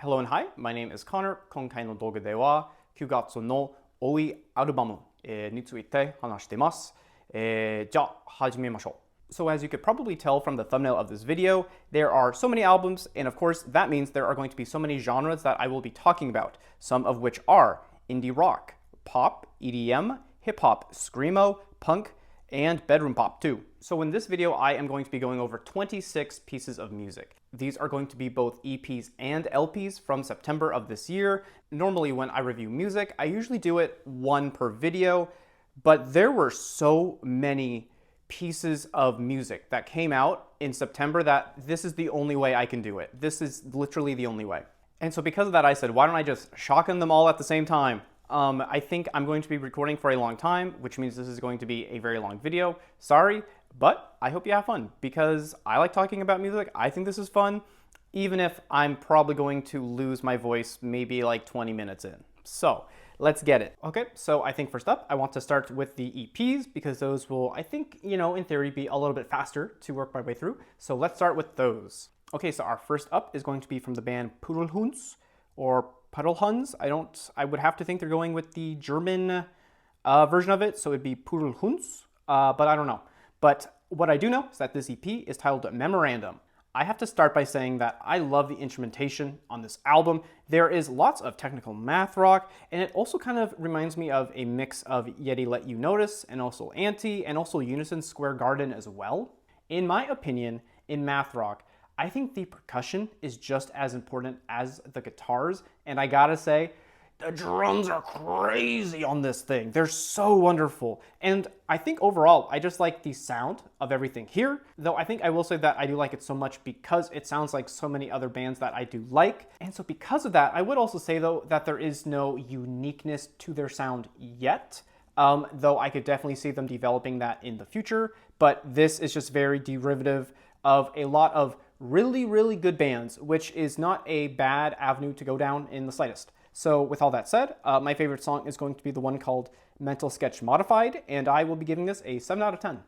Hello and hi, my name is Connor. 今回の動画では9月の多いアルバムについて話しています。じゃあ始めましょう。So as you could probably tell from the thumbnail of this video, there are so many albums, and of course that means there are going to be so many genres that I will be talking about, some of which are indie rock, pop, EDM, hip-hop, screamo, punk, and bedroom pop too. So in this video, I am going to be going over 26 pieces of music. These are going to be both EPs and LPs from September of this year. Normally when I review music, I usually do it one per video, but there were so many pieces of music that came out in September that this is the only way I can do it. This is literally the only way. And so because of that, I said, why don't I just shotgun them all at the same time? I think I'm going to be recording for a long time, which means this is going to be a very long video. Sorry, but I hope you have fun because I like talking about music. I think this is fun, even if I'm probably going to lose my voice maybe like 20 minutes in. So let's get it. Okay, so I think first up, I want to start with the EPs because those will, I think, in theory, be a little bit faster to work my way through. So let's start with those. Okay, so our first up is going to be from the band pudelhunds or pudelhunds. I would have to think they're going with the German version of it, so it'd be pudelhunds, but I don't know. But what I do know is that this EP is titled Memorandum. I have to start by saying that I love the instrumentation on this album. There is lots of technical math rock, and it also kind of reminds me of a mix of Yeti Let You Notice, and also Anti, and also Unison Square Garden as well. In my opinion, in math rock, I think the percussion is just as important as the guitars, and I gotta say, the drums are crazy on this thing. They're so wonderful. And I think overall, I just like the sound of everything here, though I think I will say that I do like it so much because it sounds like so many other bands that I do like. And so because of that, I would also say though that there is no uniqueness to their sound yet, though I could definitely see them developing that in the future. But this is just very derivative of a lot of really, really good bands, which is not a bad avenue to go down in the slightest. So with all that said, my favorite song is going to be the one called Mental Sketch Modified, and I will be giving this a 7 out of 10.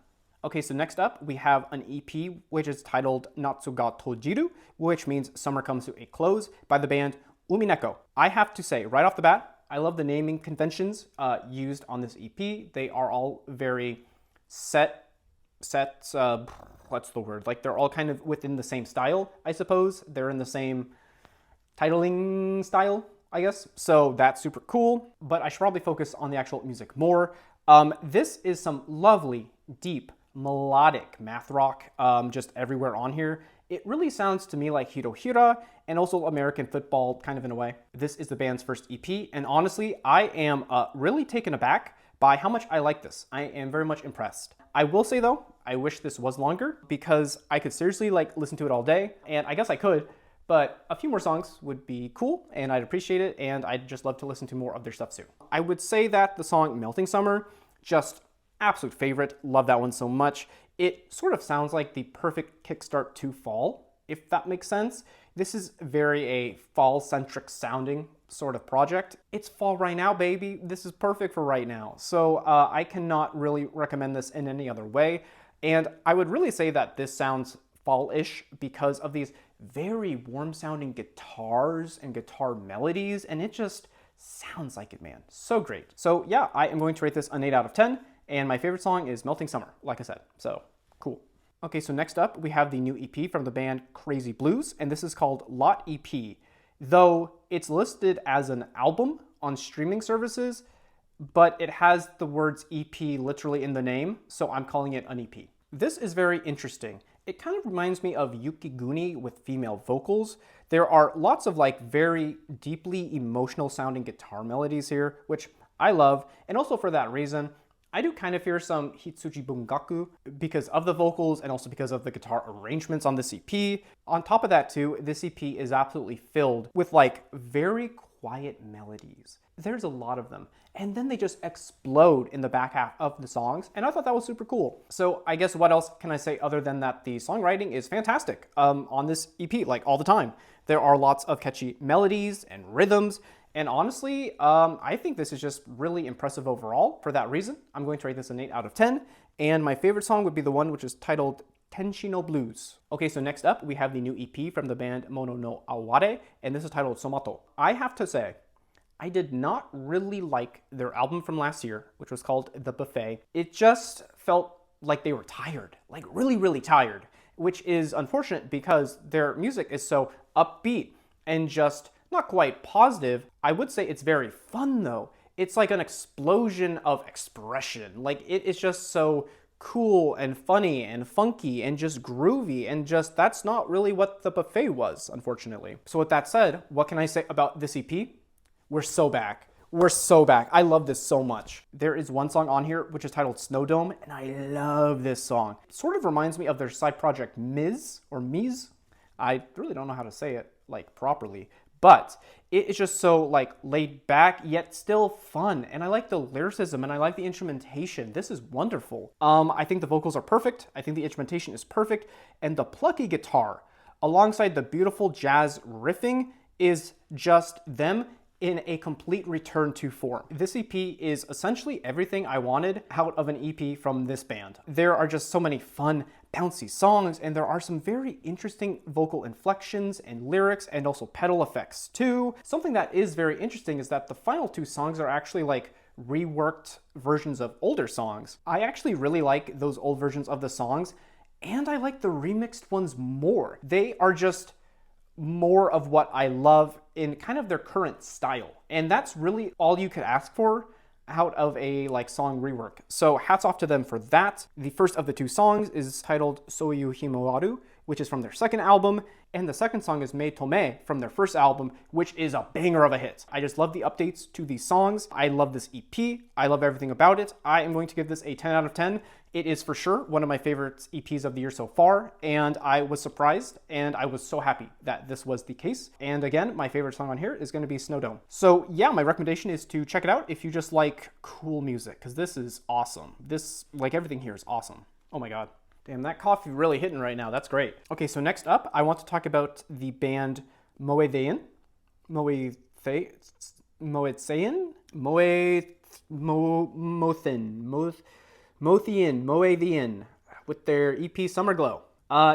Okay, so next up, we have an EP which is titled Natsu ga tojiru, which means Summer Comes to a Close, by the band Umineco. I have to say, right off the bat, I love the naming conventions used on this EP. They are all very what's the word? Like they're all kind of within the same style, I suppose. They're in the same titling style, I guess. So that's super cool, but I should probably focus on the actual music more. This is some lovely, deep, melodic math rock just everywhere on here. It really sounds to me like Hirohira and also American football kind of in a way. This is the band's first EP, and honestly, I am really taken aback by how much I like this. I am very much impressed. I will say though, I wish this was longer because I could seriously listen to it all day, and I guess I could, but a few more songs would be cool and I'd appreciate it, and I'd just love to listen to more of their stuff soon. I would say that the song Melting Summer, just absolute favorite, love that one so much. It sort of sounds like the perfect kickstart to fall, if that makes sense. This is very a fall-centric sounding sort of project. It's fall right now, baby. This is perfect for right now. So I cannot really recommend this in any other way. And I would really say that this sounds fall-ish because of these very warm-sounding guitars and guitar melodies, and it just sounds like it, man. So great. So yeah, I am going to rate this an 8 out of 10, and my favorite song is Melting Summer, like I said. So cool. Okay, so next up, we have the new EP from the band Crazy Blues, and this is called Lot EP, though it's listed as an album on streaming services, but it has the words EP literally in the name, so I'm calling it an EP. This is very interesting. It kind of reminds me of Yukiguni with female vocals. There are lots of very deeply emotional sounding guitar melodies here, which I love, and also for that reason, I do kind of hear some Hitsuji Bungaku because of the vocals and also because of the guitar arrangements on this EP. On top of that too, this EP is absolutely filled with very quiet melodies. There's a lot of them. And then they just explode in the back half of the songs, and I thought that was super cool. So I guess what else can I say other than that the songwriting is fantastic on this EP, all the time. There are lots of catchy melodies and rhythms, and honestly, I think this is just really impressive overall. For that reason, I'm going to rate this an 8 out of 10, and my favorite song would be the one which is titled Tenshi no Blues. Okay, so next up, we have the new EP from the band Mono no Aware, and this is titled Somato. I have to say, I did not really like their album from last year, which was called The Buffet. It just felt like they were tired, like really, really tired, which is unfortunate because their music is so upbeat and just not quite positive. I would say it's very fun though. It's like an explosion of expression. Like it is just so cool and funny and funky and just groovy, and just that's not really what The Buffet was, unfortunately. So with that said, what can I say about this EP? We're so back. We're so back. I love this so much. There is one song on here which is titled Snow Dome, and I love this song. It sort of reminds me of their side project Miz or Mise. I really don't know how to say it like properly, but it is just so like laid back yet still fun, and I like the lyricism and I like the instrumentation. This is wonderful. I think the vocals are perfect. I think the instrumentation is perfect, and the plucky guitar alongside the beautiful jazz riffing is just them in a complete return to form. This EP is essentially everything I wanted out of an EP from this band. There are just so many fun, bouncy songs, and there are some very interesting vocal inflections and lyrics, and also pedal effects too. Something that is very interesting is that the final two songs are actually like reworked versions of older songs. I actually really like those old versions of the songs, and I like the remixed ones more. They are just more of what I love in kind of their current style. And that's really all you could ask for out of a like song rework. So hats off to them for that. The first of the two songs is titled Soyu Himowaru, which is from their second album, and the second song is Mei Tome from their first album, which is a banger of a hit. I just love the updates to these songs. I love this EP. I love everything about it. I am going to give this a 10 out of 10. It is for sure one of my favorite EPs of the year so far, and I was surprised and I was so happy that this was the case. And again, my favorite song on here is going to be Snow Dome. So yeah, my recommendation is to check it out if you just like cool music, because this is awesome. This, like everything here is awesome. Oh my god. Damn, that coffee really hitting right now. That's great. Okay, so next up, I want to talk about the band Moethein. Moethein? Moethein, with their EP Summer Glow.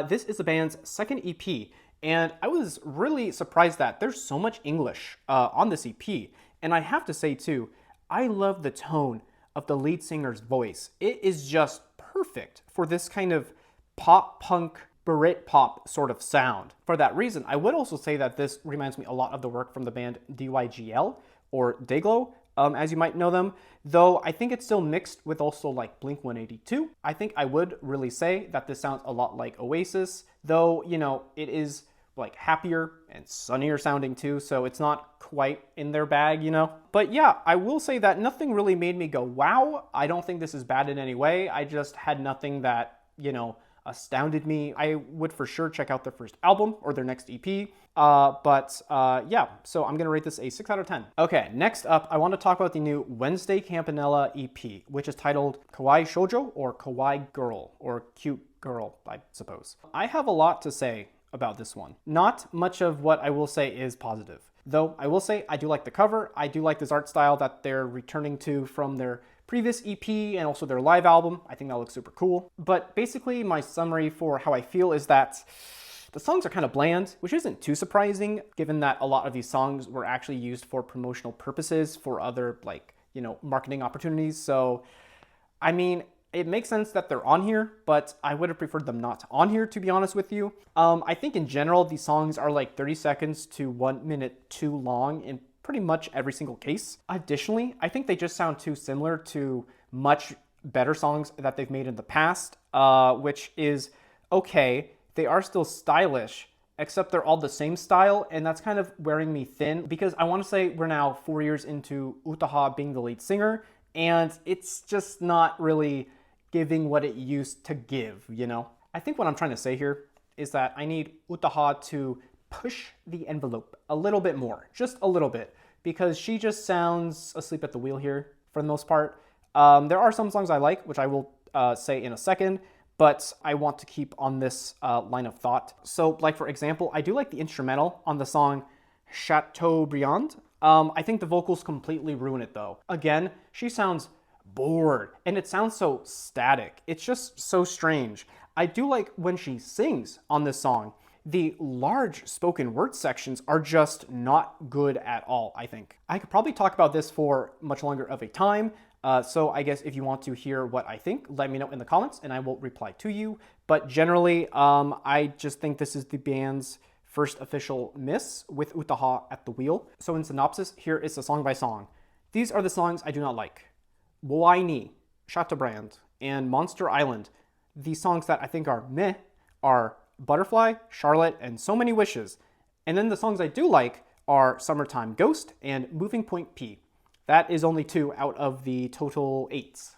This is the band's second EP, and I was really surprised that there's so much English on this EP. And I have to say too, I love the tone of the lead singer's voice. It is just perfect for this kind of pop punk Brit-pop sort of sound. For that reason, I would also say that this reminds me a lot of the work from the band DYGL, or Dayglow, as you might know them, though I think it's still mixed with also like Blink-182. I think I would really say that this sounds a lot like Oasis, though, you know, it is like happier and sunnier sounding too, so it's not quite in their bag, you know? But yeah, I will say that nothing really made me go, wow. I don't think this is bad in any way. I just had nothing that, you know, astounded me. I would for sure check out their first album or their next EP. Yeah, so I'm gonna rate this a 6 out of 10. Okay, next up, I want to talk about the new Wednesday Campanella EP, which is titled Kawaii Shoujo, or Kawaii Girl, or Cute Girl, I suppose. I have a lot to say about this one. Not much of what I will say is positive. Though I will say I do like the cover. I do like this art style that they're returning to from their previous EP and also their live album. I think that looks super cool. But basically my summary for how I feel is that the songs are kind of bland, which isn't too surprising given that a lot of these songs were actually used for promotional purposes for other, like, you know, marketing opportunities. So, I mean, it makes sense that they're on here, but I would have preferred them not on here, to be honest with you. I think in general, these songs are like 30 seconds to 1 minute too long in pretty much every single case. Additionally, I think they just sound too similar to much better songs that they've made in the past, which is okay. They are still stylish, except they're all the same style, and that's kind of wearing me thin because I want to say we're now 4 years into Utaha being the lead singer, and it's just not really giving what it used to give, you know? I think what I'm trying to say here is that I need Utaha to push the envelope a little bit more, just a little bit, because she just sounds asleep at the wheel here for the most part. There are some songs I like, which I will say in a second, but I want to keep on this line of thought. So, like for example, I do like the instrumental on the song Chateaubriand. I think the vocals completely ruin it though. Again, she sounds bored, and it sounds so static. It's just so strange. I do like when she sings on this song. The large spoken word sections are just not good at all, I think. I could probably talk about this for much longer of a time, so I guess if you want to hear what I think, let me know in the comments and I will reply to you. But generally, I just think this is the band's first official miss with Utaha at the wheel. So in synopsis, here is the song by song. These are the songs I do not like. Woai ni, Chateaubrand, and Monster Island. The songs that I think are meh are Butterfly, Charlotte, and So Many Wishes. And then the songs I do like are Summertime Ghost and Moving Point P. That is only 2 out of the total 8s.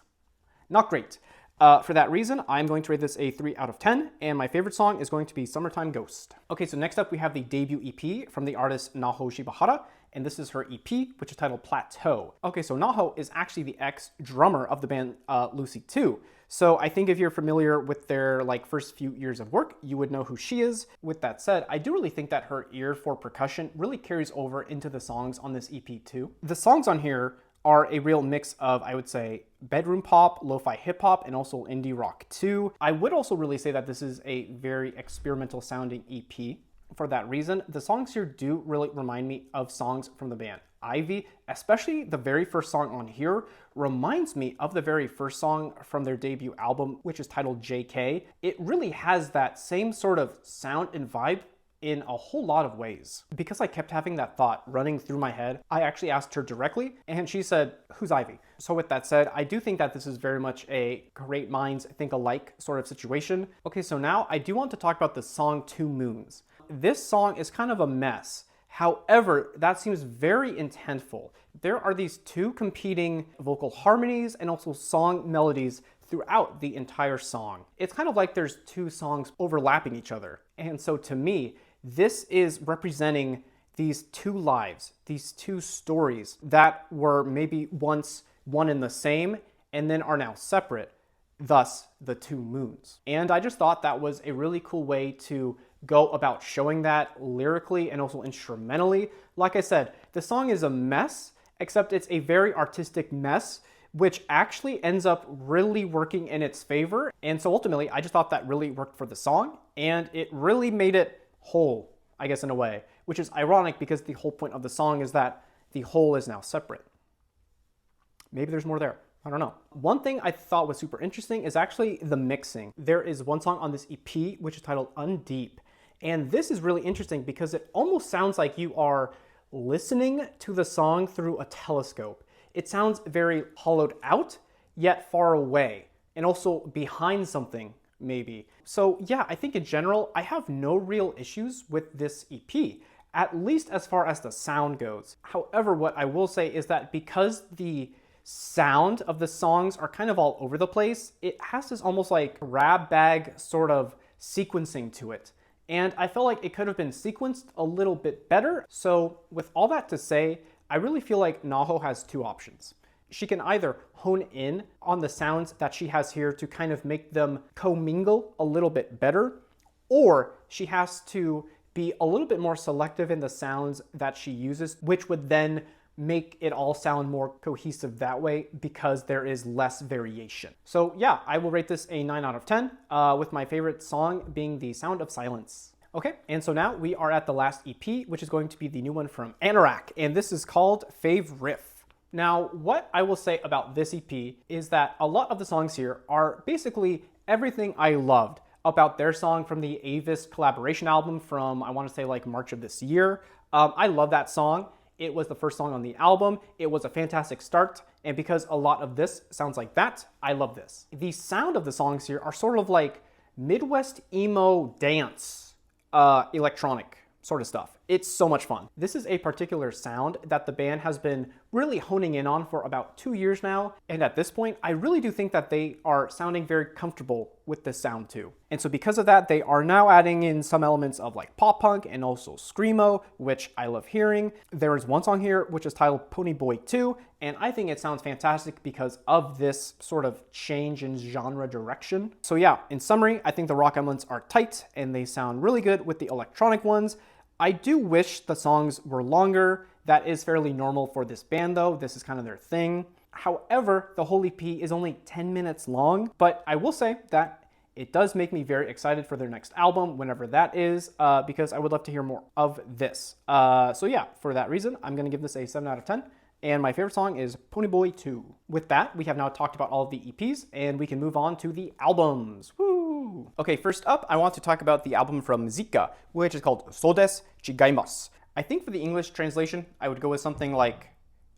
Not great. For that reason, I'm going to rate this a 3 out of 10, and my favorite song is going to be Summertime Ghost. Okay, so next up we have the debut EP from the artist Naho Shibahara, and this is her EP, which is titled Plateau. Okay, so Naho is actually the ex-drummer of the band Lucy 2. So I think if you're familiar with their first few years of work, you would know who she is. With that said, I do really think that her ear for percussion really carries over into the songs on this EP too. The songs on here are a real mix of, I would say, bedroom pop, lo-fi hip-hop, and also indie rock too. I would also really say that this is a very experimental sounding EP. For that reason, the songs here do really remind me of songs from the band Ivy, especially the very first song on here reminds me of the very first song from their debut album, which is titled JK. It really has that same sort of sound and vibe in a whole lot of ways. Because I kept having that thought running through my head, I actually asked her directly, and she said, "Who's Ivy?" So with that said, I do think that this is very much a great minds think alike sort of situation. Okay, so now I do want to talk about the song Two Moons. This song is kind of a mess. However, that seems very intentful. There are these 2 competing vocal harmonies and also song melodies throughout the entire song. It's kind of like there's 2 songs overlapping each other. And so to me, this is representing these 2 lives, these 2 stories that were maybe once one and the same and then are now separate, thus the 2 moons. And I just thought that was a really cool way to go about showing that lyrically and also instrumentally. Like I said, the song is a mess, except it's a very artistic mess, which actually ends up really working in its favor. And so ultimately, I just thought that really worked for the song, and it really made it whole, I guess in a way, which is ironic because the whole point of the song is that the whole is now separate. Maybe there's more there. I don't know. One thing I thought was super interesting is actually the mixing. There is one song on this EP, which is titled Undeep. And this is really interesting because it almost sounds like you are listening to the song through a telescope. It sounds very hollowed out, yet far away, and also behind something, maybe. So yeah, I think in general, I have no real issues with this EP, at least as far as the sound goes. However, what I will say is that because the sound of the songs are kind of all over the place, it has this almost like grab bag sort of sequencing to it. And I felt like it could have been sequenced a little bit better. So with all that to say, I really feel like Naho has 2 options. She can either hone in on the sounds that she has here to kind of make them commingle a little bit better, or she has to be a little bit more selective in the sounds that she uses, which would then make it all sound more cohesive that way because there is less variation. So yeah, I will rate this a 9 out of 10, with my favorite song being The Sound of Silence. Okay, and so now we are at the last EP, which is going to be the new one from ANORAK, and this is called Fav Riff. Now, what I will say about this EP is that a lot of the songs here are basically everything I loved about their song from the Avis collaboration album from, I want to say March of this year. I love that song. It was the first song on the album. It was a fantastic start. And because a lot of this sounds like that, I love this. The sound of the songs here are sort of like Midwest emo dance, electronic sort of stuff. It's so much fun. This is a particular sound that the band has been really honing in on for about 2 years now. And at this point, I really do think that they are sounding very comfortable with this sound too. And so because of that, they are now adding in some elements of pop punk and also screamo, which I love hearing. There is one song here which is titled Pony Boy 2, and I think it sounds fantastic because of this sort of change in genre direction. So yeah, in summary, I think the rock elements are tight and they sound really good with the electronic ones. I do wish the songs were longer. That is fairly normal for this band though. This is kind of their thing. However, the whole EP is only 10 minutes long, but I will say that it does make me very excited for their next album, whenever that is, because I would love to hear more of this. So yeah, for that reason, I'm going to give this a 7 out of 10. And my favorite song is Ponyboy 2. With that, we have now talked about all of the EPs, and we can move on to the albums. Woo! Okay, first up, I want to talk about the album from Zicca, which is calledそうです,違います. I think for the English translation, I would go with something like,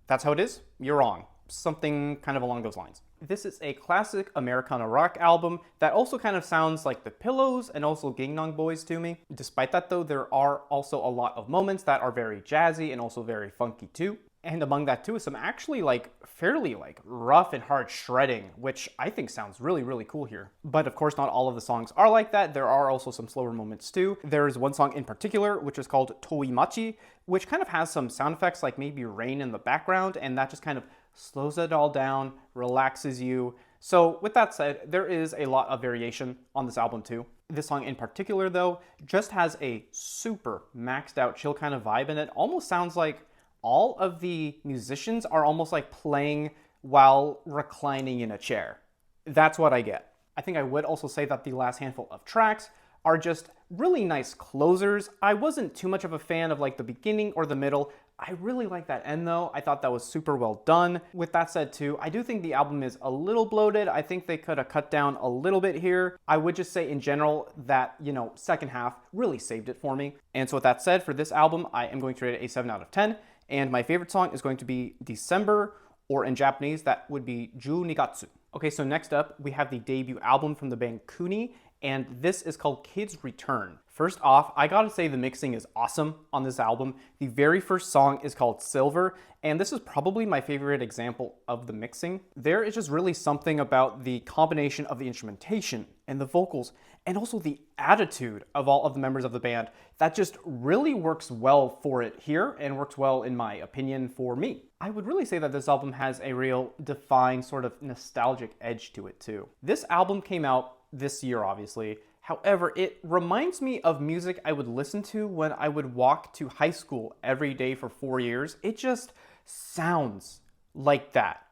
that's how it is? You're wrong. Something kind of along those lines. This is a classic Americana rock album that also kind of sounds like The Pillows and also Gangnam Boys to me. Despite that though, there are also a lot of moments that are very jazzy and also very funky too. And among that too is some actually fairly rough and hard shredding, which I think sounds really, really cool here. But of course, not all of the songs are like that. There are also some slower moments too. There is one song in particular, which is called Toi Machi, which kind of has some sound effects like maybe rain in the background, and that just kind of slows it all down, relaxes you. So with that said, there is a lot of variation on this album too. This song in particular though, just has a super maxed out chill kind of vibe, and it almost sounds like all of the musicians are almost like playing while reclining in a chair. That's what I get. I think I would also say that the last handful of tracks are just really nice closers. I wasn't too much of a fan of like the beginning or the middle. I really like that end though. I thought that was super well done. With that said too, I do think the album is a little bloated. I think they could have cut down a little bit here. I would just say in general that, second half really saved it for me. And so with that said, for this album, I am going to rate it a 7 out of 10. And my favorite song is going to be December, or in Japanese, that would be Ju Nigatsu. Okay, so next up, we have the debut album from the band Kuni, and this is called Kids Return. First off, I gotta say the mixing is awesome on this album. The very first song is called Silver, and this is probably my favorite example of the mixing. There is just really something about the combination of the instrumentation and the vocals, and also the attitude of all of the members of the band that just really works well for it here, and works well, in my opinion, for me. I would really say that this album has a real defined sort of nostalgic edge to it too. This album came out this year, obviously. However, it reminds me of music I would listen to when I would walk to high school every day for 4 years. It just sounds like that,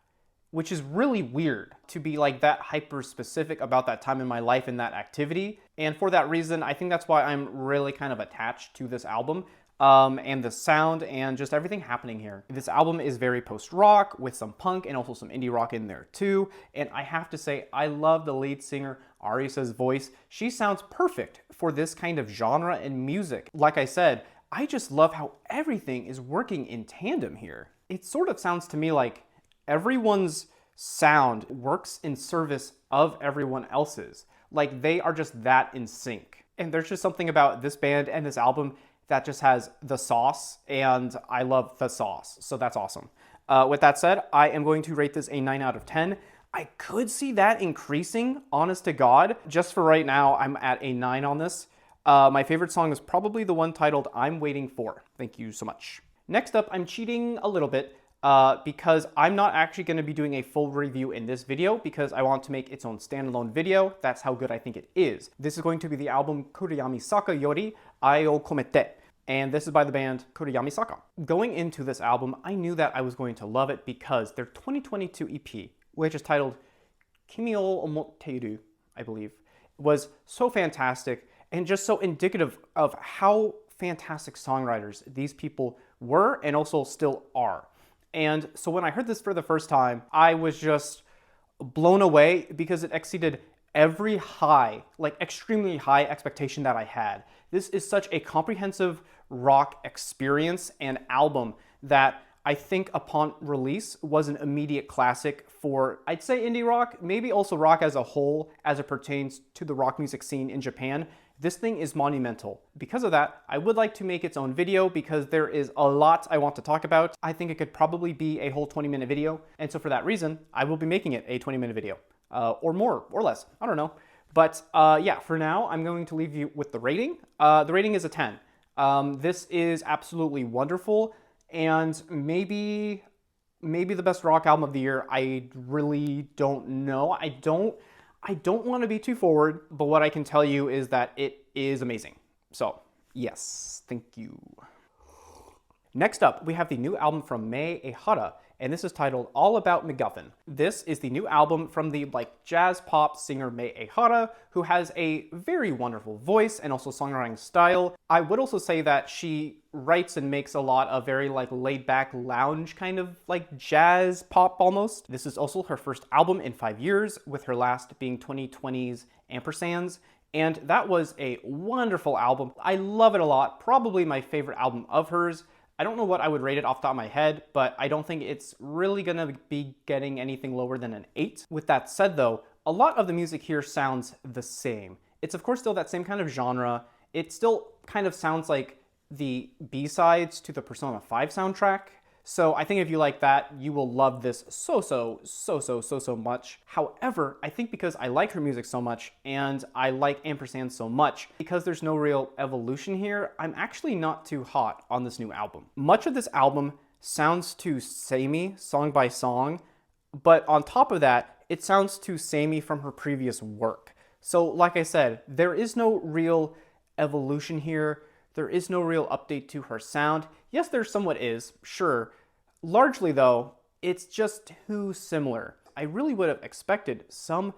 which is really weird to be like that hyper specific about that time in my life and that activity. And for that reason, I think that's why I'm really kind of attached to this album. And the sound and just everything happening here. This album is very post-rock with some punk and also some indie rock in there too. And I have to say, I love the lead singer, Arisa's voice. She sounds perfect for this kind of genre and music. Like I said, I just love how everything is working in tandem here. It sort of sounds to me like everyone's sound works in service of everyone else's. Like they are just that in sync. And there's just something about this band and this album that just has the sauce, and I love the sauce, so that's awesome. With that said, I am going to rate this a 9 out of 10. I could see that increasing, honest to God. Just for right now, I'm at a 9 on this. My favorite song is probably the one titled I'm Waiting For. Thank you so much. Next up, I'm cheating a little bit because I'm not actually going to be doing a full review in this video because I want to make its own standalone video. That's how good I think it is. This is going to be the album Kurayami Saka Yori Ai o Komete. And this is by the band Kurayami Saka. Going into this album, I knew that I was going to love it because their 2022 EP, which is titled Kimi o Omoteiru, I believe, was so fantastic and just so indicative of how fantastic songwriters these people were and also still are. And so when I heard this for the first time, I was just blown away because it exceeded every high, like extremely high expectation that I had. This is such a comprehensive rock experience and album that I think upon release was an immediate classic for, I'd say indie rock, maybe also rock as a whole as it pertains to the rock music scene in Japan. This thing is monumental. Because of that, I would like to make its own video because there is a lot I want to talk about. I think it could probably be a whole 20-minute video. And so for that reason, I will be making it a 20-minute video. Or more, or less, I don't know. But yeah, for now, I'm going to leave you with the rating. The rating is a 10. This is absolutely wonderful and maybe the best rock album of the year. I really don't know. I don't want to be too forward, but what I can tell you is that it is amazing. So yes, thank you. Next up, we have the new album from Moethein, and this is titled All About MacGuffin. This is the new album from the jazz pop singer Moethein, who has a very wonderful voice and also songwriting style. I would also say that she writes and makes a lot of very laid back lounge kind of jazz pop almost. This is also her first album in 5 years, with her last being 2020's Ampersands. And that was a wonderful album. I love it a lot. Probably my favorite album of hers. I don't know what I would rate it off the top of my head, but I don't think it's really gonna be getting anything lower than an 8. With that said though, a lot of the music here sounds the same. It's of course still that same kind of genre. It still kind of sounds like the B-sides to the Persona 5 soundtrack. So I think if you like that, you will love this so much. However, I think because I like her music so much and I like Ampersand so much, because there's no real evolution here, I'm actually not too hot on this new album. Much of this album sounds too samey, song by song, but on top of that, it sounds too samey from her previous work. So like I said, there is no real evolution here. There is no real update to her sound. Yes, there somewhat is, sure. Largely though, it's just too similar. I really would have expected some,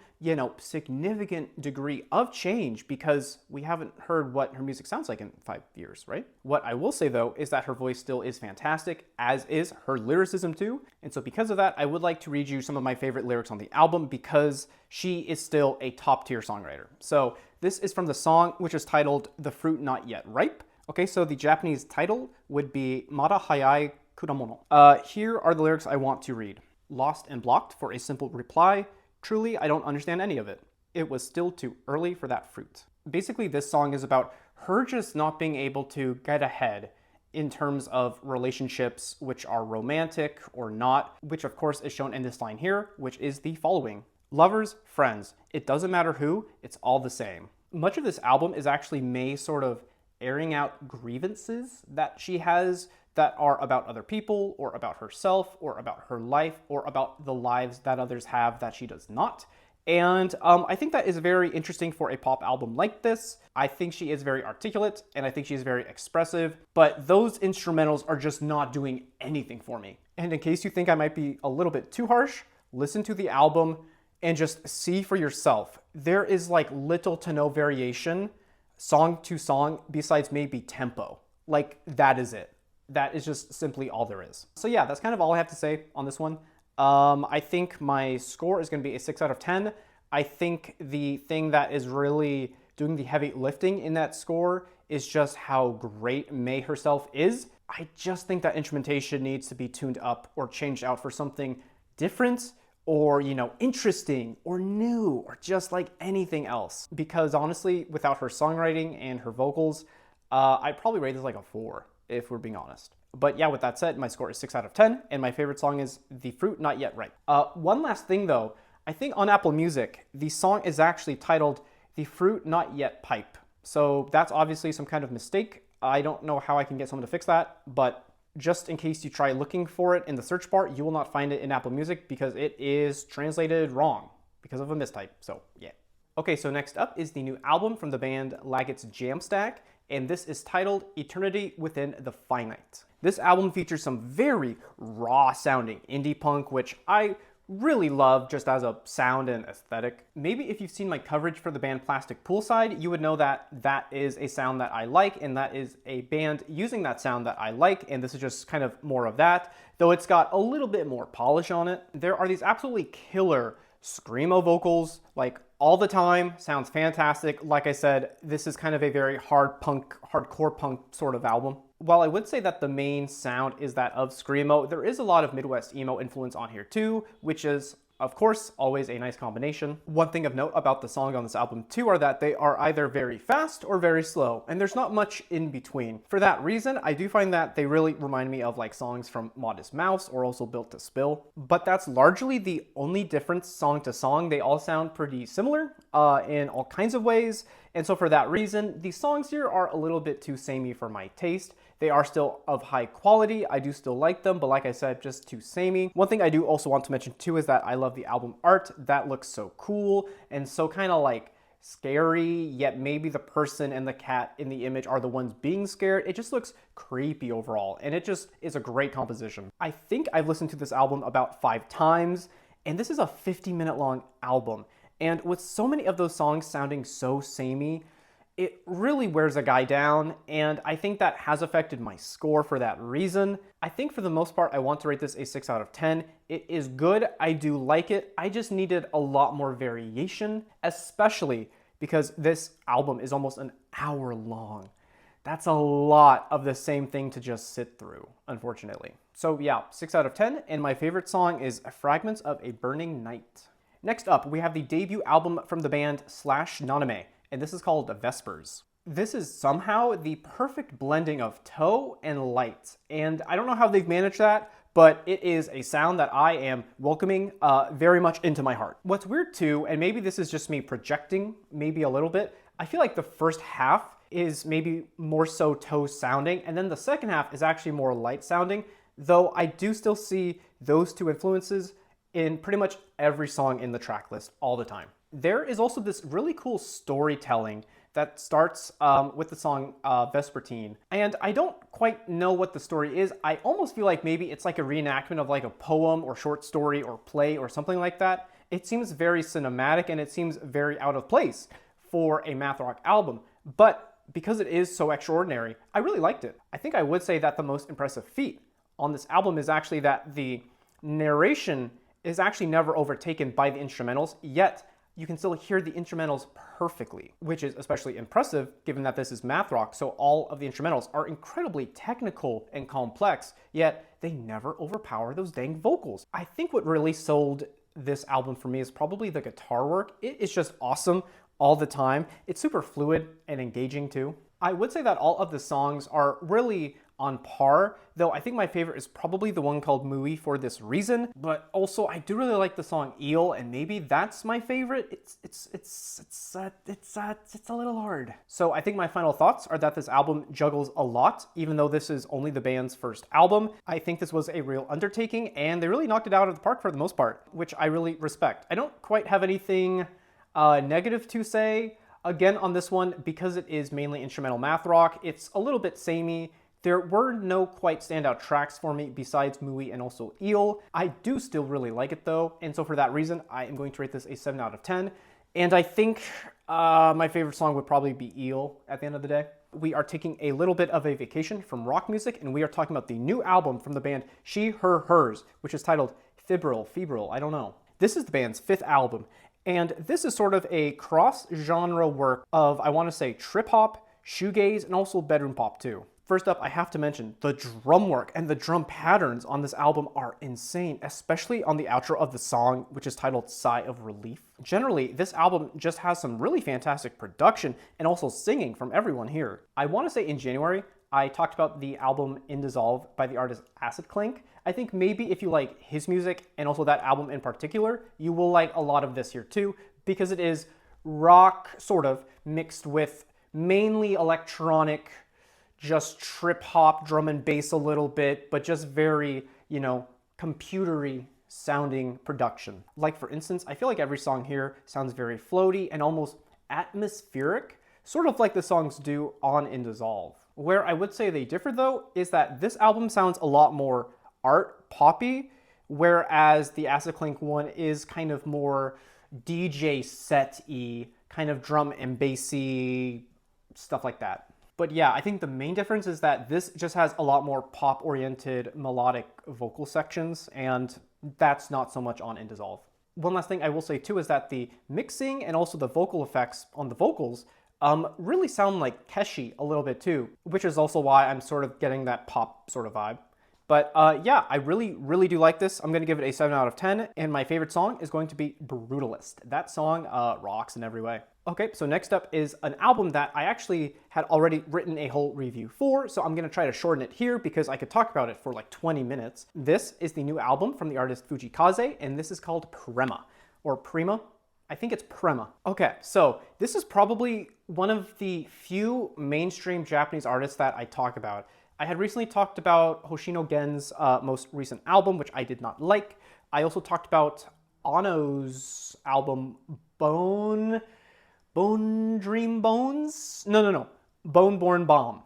significant degree of change because we haven't heard what her music sounds like in 5 years, right? What I will say though is that her voice still is fantastic, as is her lyricism too. And so because of that, I would like to read you some of my favorite lyrics on the album because she is still a top tier songwriter. So this is from the song, which is titled The Fruit Not Yet Ripe. Okay, so the Japanese title would be Mada Hayai Kuramono. Here are the lyrics I want to read. Lost and blocked for a simple reply. Truly, I don't understand any of it. It was still too early for that fruit. Basically, this song is about her just not being able to get ahead in terms of relationships which are romantic or not, which of course is shown in this line here, which is the following. Lovers, friends, it doesn't matter who, it's all the same. Much of this album is actually Mei sort of airing out grievances that she has that are about other people or about herself or about her life or about the lives that others have that she does not. And I think that is very interesting for a pop album like this. I think she is very articulate and I think she is very expressive, but those instrumentals are just not doing anything for me. And in case you think I might be a little bit too harsh, listen to the album and just see for yourself. There is little to no variation song to song besides maybe tempo. That is it. That is just simply all there is. So yeah, that's kind of all I have to say on this one. I think my score is going to be a 6 out of 10. I think the thing that is really doing the heavy lifting in that score is just how great Mei herself is. I just think that instrumentation needs to be tuned up or changed out for something different or, interesting or new or just anything else. Because honestly, without her songwriting and her vocals, I'd probably rate this a 4, if we're being honest. But yeah, with that said, my score is 6 out of 10, and my favorite song is The Fruit Not Yet Ripe. One last thing though, I think on Apple Music, the song is actually titled The Fruit Not Yet Pipe. So that's obviously some kind of mistake. I don't know how I can get someone to fix that, but just in case you try looking for it in the search bar, you will not find it in Apple Music because it is translated wrong because of a mistype, so yeah. Okay, so next up is the new album from the band Laggett's Jamstack, and this is titled Eternity Within the Finite. This album features some very raw sounding indie punk, which I really love just as a sound and aesthetic. Maybe if you've seen my coverage for the band Plastic Poolside, you would know that that is a sound that I like, and that is a band using that sound that I like, and this is just kind of more of that, though it's got a little bit more polish on it. There are these absolutely killer screamo vocals, all the time, sounds fantastic. Like I said, this is kind of a very hardcore punk sort of album. While I would say that the main sound is that of screamo, there is a lot of Midwest emo influence on here too, which is, of course, always a nice combination. One thing of note about the songs on this album too are that they are either very fast or very slow, and there's not much in between. For that reason, I do find that they really remind me of songs from Modest Mouse or also Built to Spill. But that's largely the only difference song to song. They all sound pretty similar in all kinds of ways, and so for that reason, the songs here are a little bit too samey for my taste. They are still of high quality. I do still like them, but like I said, just too samey. One thing I do also want to mention too is that I love the album art. That looks so cool and so kind of scary, yet maybe the person and the cat in the image are the ones being scared. It just looks creepy overall, and it just is a great composition. I think I've listened to this album about 5 times, and this is a 50-minute long album. And with so many of those songs sounding so samey, it really wears a guy down, and I think that has affected my score for that reason. I think for the most part, I want to rate this a 6 out of 10. It is good, I do like it, I just needed a lot more variation, especially because this album is almost an hour long. That's a lot of the same thing to just sit through, unfortunately. So yeah, 6 out of 10, and my favorite song is Fragments of a Burning Night. Next up, we have the debut album from the band /Naname, and this is called Vespers. This is somehow the perfect blending of toe and light, and I don't know how they've managed that, but it is a sound that I am welcoming very much into my heart. What's weird too, and maybe this is just me projecting maybe a little bit, I feel like the first half is maybe more so toe sounding, and then the second half is actually more light sounding, though I do still see those two influences in pretty much every song in the track list all the time. There is also this really cool storytelling that starts with the song Vespertine. And I don't quite know what the story is. I almost feel like maybe it's like a reenactment of like a poem or short story or play or something like that. It seems very cinematic and it seems very out of place for a math rock album. But because it is so extraordinary, I really liked it. I think I would say that the most impressive feat on this album is actually that the narration is actually never overtaken by the instrumentals, yet you can still hear the instrumentals perfectly, which is especially impressive given that this is math rock, so all of the instrumentals are incredibly technical and complex, yet they never overpower those dang vocals. I think what really sold this album for me is probably the guitar work. It is just awesome all the time. It's super fluid and engaging too. I would say that all of the songs are really on par, though I think my favorite is probably the one called Mui for this reason, but also I do really like the song Eel, and maybe that's my favorite. It's a little hard. So I think my final thoughts are that this album juggles a lot, even though this is only the band's first album. I think this was a real undertaking, and they really knocked it out of the park for the most part, which I really respect. I don't quite have anything negative to say. Again, on this one, because it is mainly instrumental math rock, it's a little bit samey. There were no quite standout tracks for me besides Mui and also Eel. I do still really like it though, and so for that reason, I am going to rate this a 7 out of 10. And I think my favorite song would probably be Eel at the end of the day. We are taking a little bit of a vacation from rock music, and we are talking about the new album from the band She, Her, Hers, which is titled Febril, I don't know. This is the band's 5th album, and this is sort of a cross-genre work of, I want to say, trip-hop, shoegaze, and also bedroom pop too. First up, I have to mention the drum work and the drum patterns on this album are insane, especially on the outro of the song, which is titled Sigh of Relief. Generally, this album just has some really fantastic production and also singing from everyone here. I want to say in January, I talked about the album Indissolve by the artist Acid Clank. I think maybe if you like his music and also that album in particular, you will like a lot of this here too, because it is rock, sort of, mixed with mainly electronic, just trip hop, drum and bass a little bit, but just very, you know, computery sounding production. Like for instance, I feel like every song here sounds very floaty and almost atmospheric, sort of like the songs do on Indissolve. Where I would say they differ though, is that this album sounds a lot more art poppy, whereas the Acid Clank one is kind of more DJ set-y, kind of drum and bassy, stuff like that. But yeah, I think the main difference is that this just has a lot more pop-oriented melodic vocal sections, and that's not so much on Indissolve. One last thing I will say too is that the mixing and also the vocal effects on the vocals really sound like Keshi a little bit too, which is also why I'm sort of getting that pop sort of vibe. But yeah, I really do like this. I'm going to give it a 7 out of 10, and my favorite song is going to be Brutalist. That song rocks in every way. Okay, so next up is an album that I actually had already written a whole review for, so I'm going to try to shorten it here because I could talk about it for like 20 minutes. This is the new album from the artist Fujikaze, and this is called Prema, or Prima. I think it's Prema. Okay, so this is probably one of the few mainstream Japanese artists that I talk about. I had recently talked about Hoshino Gen's most recent album, which I did not like. I also talked about Ano's album Bone, Bone Dream Bones? No. Bone Born Bomb.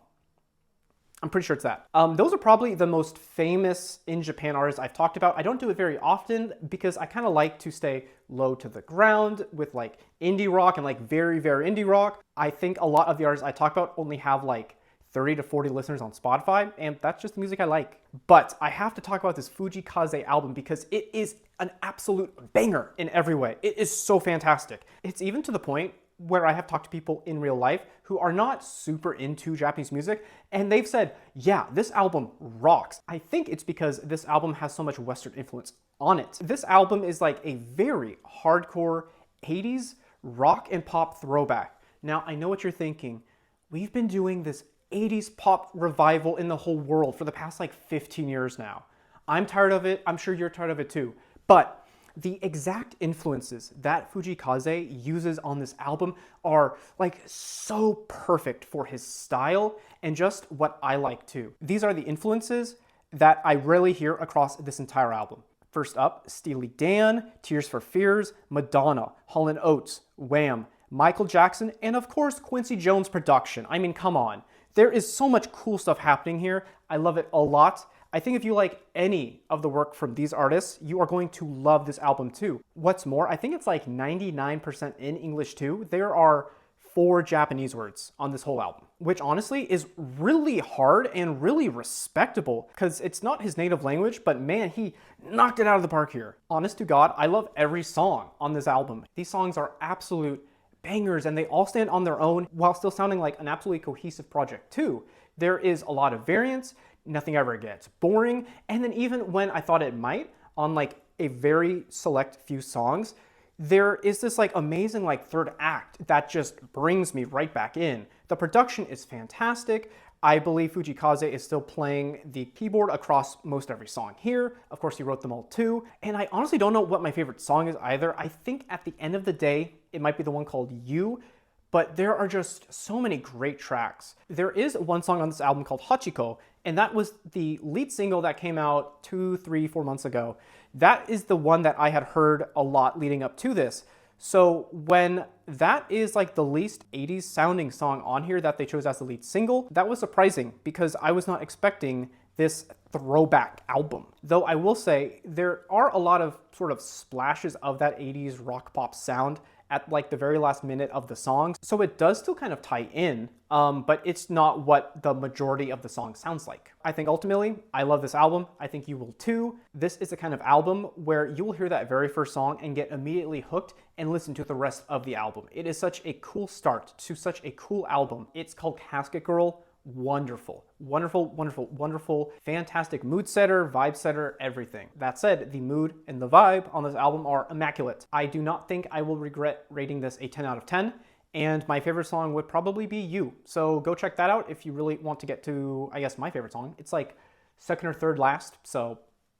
I'm pretty sure it's that. Those are probably the most famous in Japan artists I've talked about. I don't do it very often because I kind of like to stay low to the ground with like indie rock and like very, very indie rock. I think a lot of the artists I talk about only have like 30 to 40 listeners on Spotify, and that's just the music I like. But I have to talk about this Fujikaze album because it is an absolute banger in every way. It is so fantastic. It's even to the point where I have talked to people in real life who are not super into Japanese music, and they've said, yeah, this album rocks. I think it's because this album has so much Western influence on it. This album is like a very hardcore 80s rock and pop throwback. Now, I know what you're thinking. We've been doing this 80s pop revival in the whole world for the past like 15 years now. I'm tired of it. I'm sure you're tired of it too. But the exact influences that Fujikaze uses on this album are like so perfect for his style and just what I like too. These are the influences that I rarely hear across this entire album. First up, Steely Dan, Tears for Fears, Madonna, Hall & Oates, Wham, Michael Jackson, and of course Quincy Jones production. I mean, come on. There is so much cool stuff happening here. I love it a lot. I think if you like any of the work from these artists, you are going to love this album too. What's more, I think it's like 99% in English too. There are 4 Japanese words on this whole album, which honestly is really hard and really respectable because it's not his native language, but man, he knocked it out of the park here. Honest to God, I love every song on this album. These songs are absolute bangers and they all stand on their own while still sounding like an absolutely cohesive project too. There is a lot of variance. Nothing ever gets boring. And then even when I thought it might, on like a very select few songs, there is this like amazing like third act that just brings me right back in. The production is fantastic. I believe Fujikaze is still playing the keyboard across most every song here. Of course, he wrote them all too. And I honestly don't know what my favorite song is either. I think at the end of the day, it might be the one called You. But there are just so many great tracks. There is one song on this album called Hachiko, and that was the lead single that came out 2, 3, 4 months ago. That is the one that I had heard a lot leading up to this. So when that is like the least 80s sounding song on here that they chose as the lead single, that was surprising because I was not expecting this throwback album. Though I will say there are a lot of sort of splashes of that 80s rock pop sound at like the very last minute of the song. So it does still kind of tie in, but it's not what the majority of the song sounds like. I think ultimately, I love this album. I think you will too. This is the kind of album where you will hear that very first song and get immediately hooked and listen to the rest of the album. It is such a cool start to such a cool album. It's called Casket Girl. Wonderful, wonderful, wonderful, wonderful, fantastic mood setter, vibe setter, everything. That said, the mood and the vibe on this album are immaculate. I do not think I will regret rating this a 10 out of 10, and my favorite song would probably be You. So go check that out if you really want to get to, I guess, my favorite song. It's like second or third last, so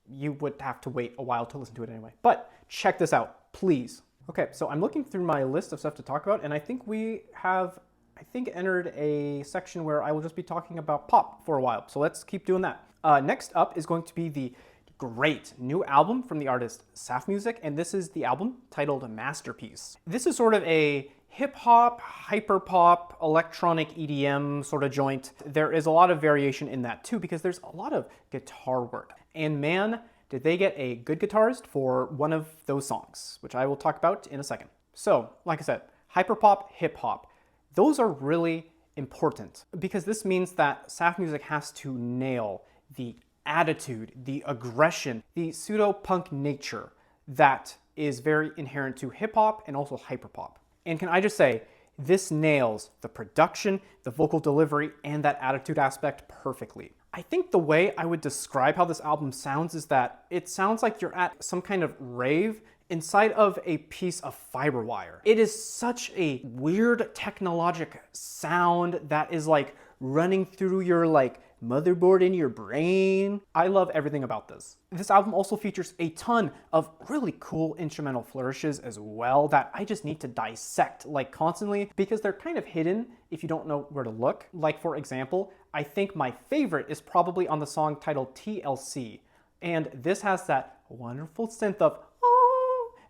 you would have to wait a while to listen to it anyway. But check this out, please. Okay, so I'm looking through my list of stuff to talk about, and I think we have entered a section where I will just be talking about pop for a while. So let's keep doing that. Next up is going to be the great new album from the artist Saf Music, and this is the album titled Masterpiece. This is sort of a hip-hop, hyper-pop, electronic EDM sort of joint. There is a lot of variation in that too because there's a lot of guitar work. And man, did they get a good guitarist for one of those songs, which I will talk about in a second. So, like I said, hyper-pop, hip-hop. Those are really important because this means that Saf Music has to nail the attitude, the aggression, the pseudo-punk nature that is very inherent to hip-hop and also hyperpop. And can I just say, this nails the production, the vocal delivery, and that attitude aspect perfectly. I think the way I would describe how this album sounds is that it sounds like you're at some kind of rave inside of a piece of fiber wire. It is such a weird technologic sound that is like running through your like motherboard in your brain. I love everything about this. This album also features a ton of really cool instrumental flourishes as well that I just need to dissect like constantly because they're kind of hidden if you don't know where to look. Like for example, I think my favorite is probably on the song titled TLC. And this has that wonderful synth of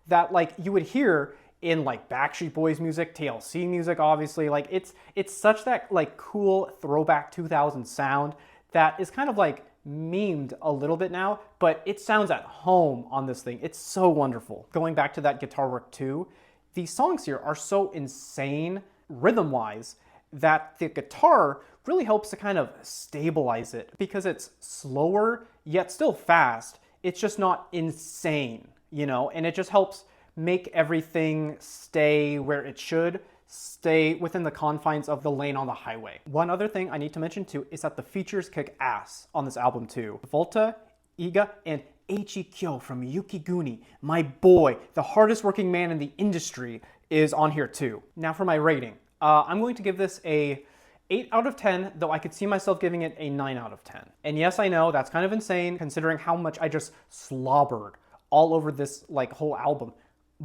that like you would hear in like Backstreet Boys music, TLC music, obviously. Like it's such that like cool throwback 2000 sound that is kind of like memed a little bit now, but it sounds at home on this thing. It's so wonderful. Going back to that guitar work too, the songs here are so insane rhythm-wise that the guitar really helps to kind of stabilize it because it's slower yet still fast. It's just not insane, you know, and it just helps make everything stay where it should, stay within the confines of the lane on the highway. One other thing I need to mention too is that the features kick ass on this album too. Volta, Iga, and Eiichikyo from Yukiguni, my boy, the hardest working man in the industry, is on here too. Now for my rating, I'm going to give this a 8 out of 10, though I could see myself giving it a 9 out of 10. And yes, I know that's kind of insane considering how much I just slobbered all over this like whole album.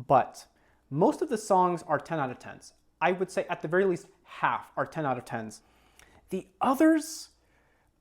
But most of the songs are 10 out of 10s. I would say at the very least half are 10 out of 10s. The others,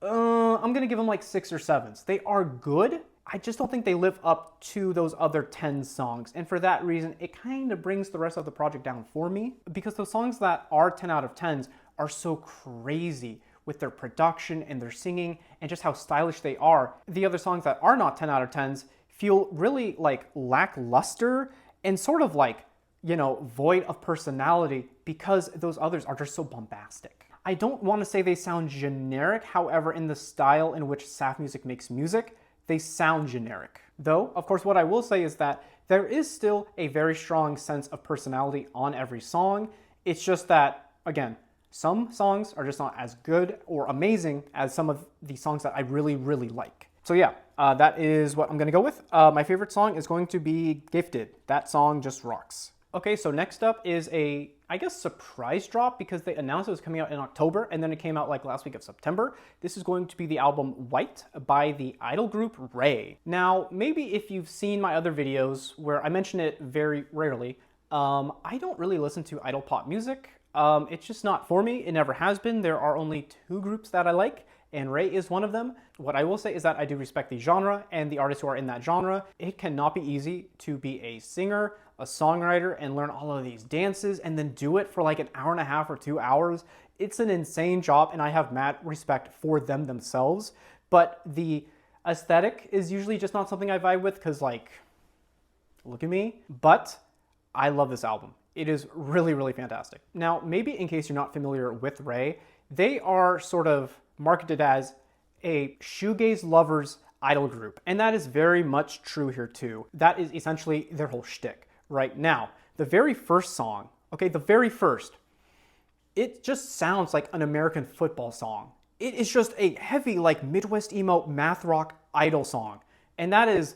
I'm gonna give them like 6 or 7s. They are good. I just don't think they live up to those other 10 songs. And for that reason, it kind of brings the rest of the project down for me because those songs that are 10 out of 10s are so crazy with their production and their singing and just how stylish they are. The other songs that are not 10 out of 10s feel really like lackluster and sort of like, you know, void of personality because those others are just so bombastic. I don't want to say they sound generic, however, in the style in which SAF music makes music, they sound generic. Though, of course, what I will say is that there is still a very strong sense of personality on every song. It's just that, again, some songs are just not as good or amazing as some of the songs that I really, really like. So yeah, that is what I'm gonna go with. My favorite song is going to be Gifted. That song just rocks. Okay, so next up is a, I guess, surprise drop because they announced it was coming out in October and then it came out like last week of September. This is going to be the album White by the idol group Ray. Now, maybe if you've seen my other videos where I mention it very rarely, I don't really listen to idol pop music. It's just not for me. It never has been. There are only 2 groups that I like, and Ray is one of them. What I will say is that I do respect the genre and the artists who are in that genre. It cannot be easy to be a singer, a songwriter, and learn all of these dances and then do it for like an hour and a half or 2 hours. It's an insane job and I have mad respect for them themselves. But the aesthetic is usually just not something I vibe with because like, look at me. But I love this album. It is really, really fantastic. Now, maybe in case you're not familiar with Ray, they are sort of marketed as a shoegaze lovers idol group. And that is very much true here too. That is essentially their whole shtick. Right now, the very first song, okay, the very first, it just sounds like an American football song. It is just a heavy, like Midwest emo math rock idol song. And that is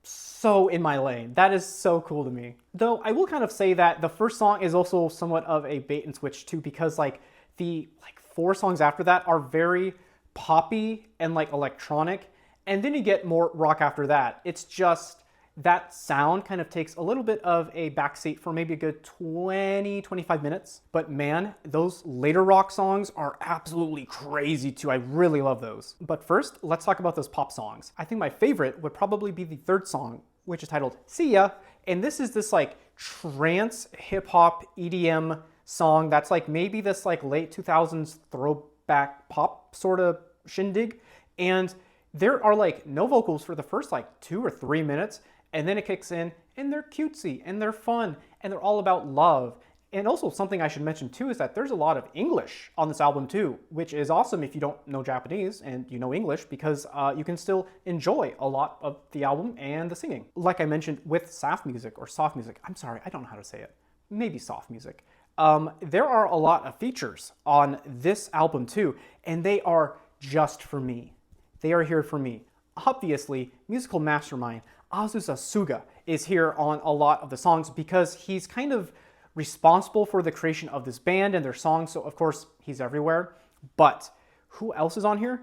so in my lane. That is so cool to me. Though I will kind of say that the first song is also somewhat of a bait and switch too, because like the 4 songs after that are very poppy and like electronic. And then you get more rock after that. It's just that sound kind of takes a little bit of a backseat for maybe a good 20-25 minutes. But man, those later rock songs are absolutely crazy too. I really love those. But first, let's talk about those pop songs. I think my favorite would probably be the 3rd song, which is titled See Ya. And this is this like trance hip hop EDM song that's like maybe this like late 2000s throwback pop sort of shindig. And there are like no vocals for the first like 2 or 3 minutes. And then it kicks in and they're cutesy and they're fun and they're all about love. And also something I should mention too is that there's a lot of English on this album too, which is awesome if you don't know Japanese and you know English because you can still enjoy a lot of the album and the singing. Like I mentioned with soft music or soft music, I'm sorry, I don't know how to say it. Maybe soft music. There are a lot of features on this album too, and they are just for me. They are here for me. Obviously, musical mastermind Azusa Suga is here on a lot of the songs because he's kind of responsible for the creation of this band and their songs, so of course he's everywhere. But who else is on here?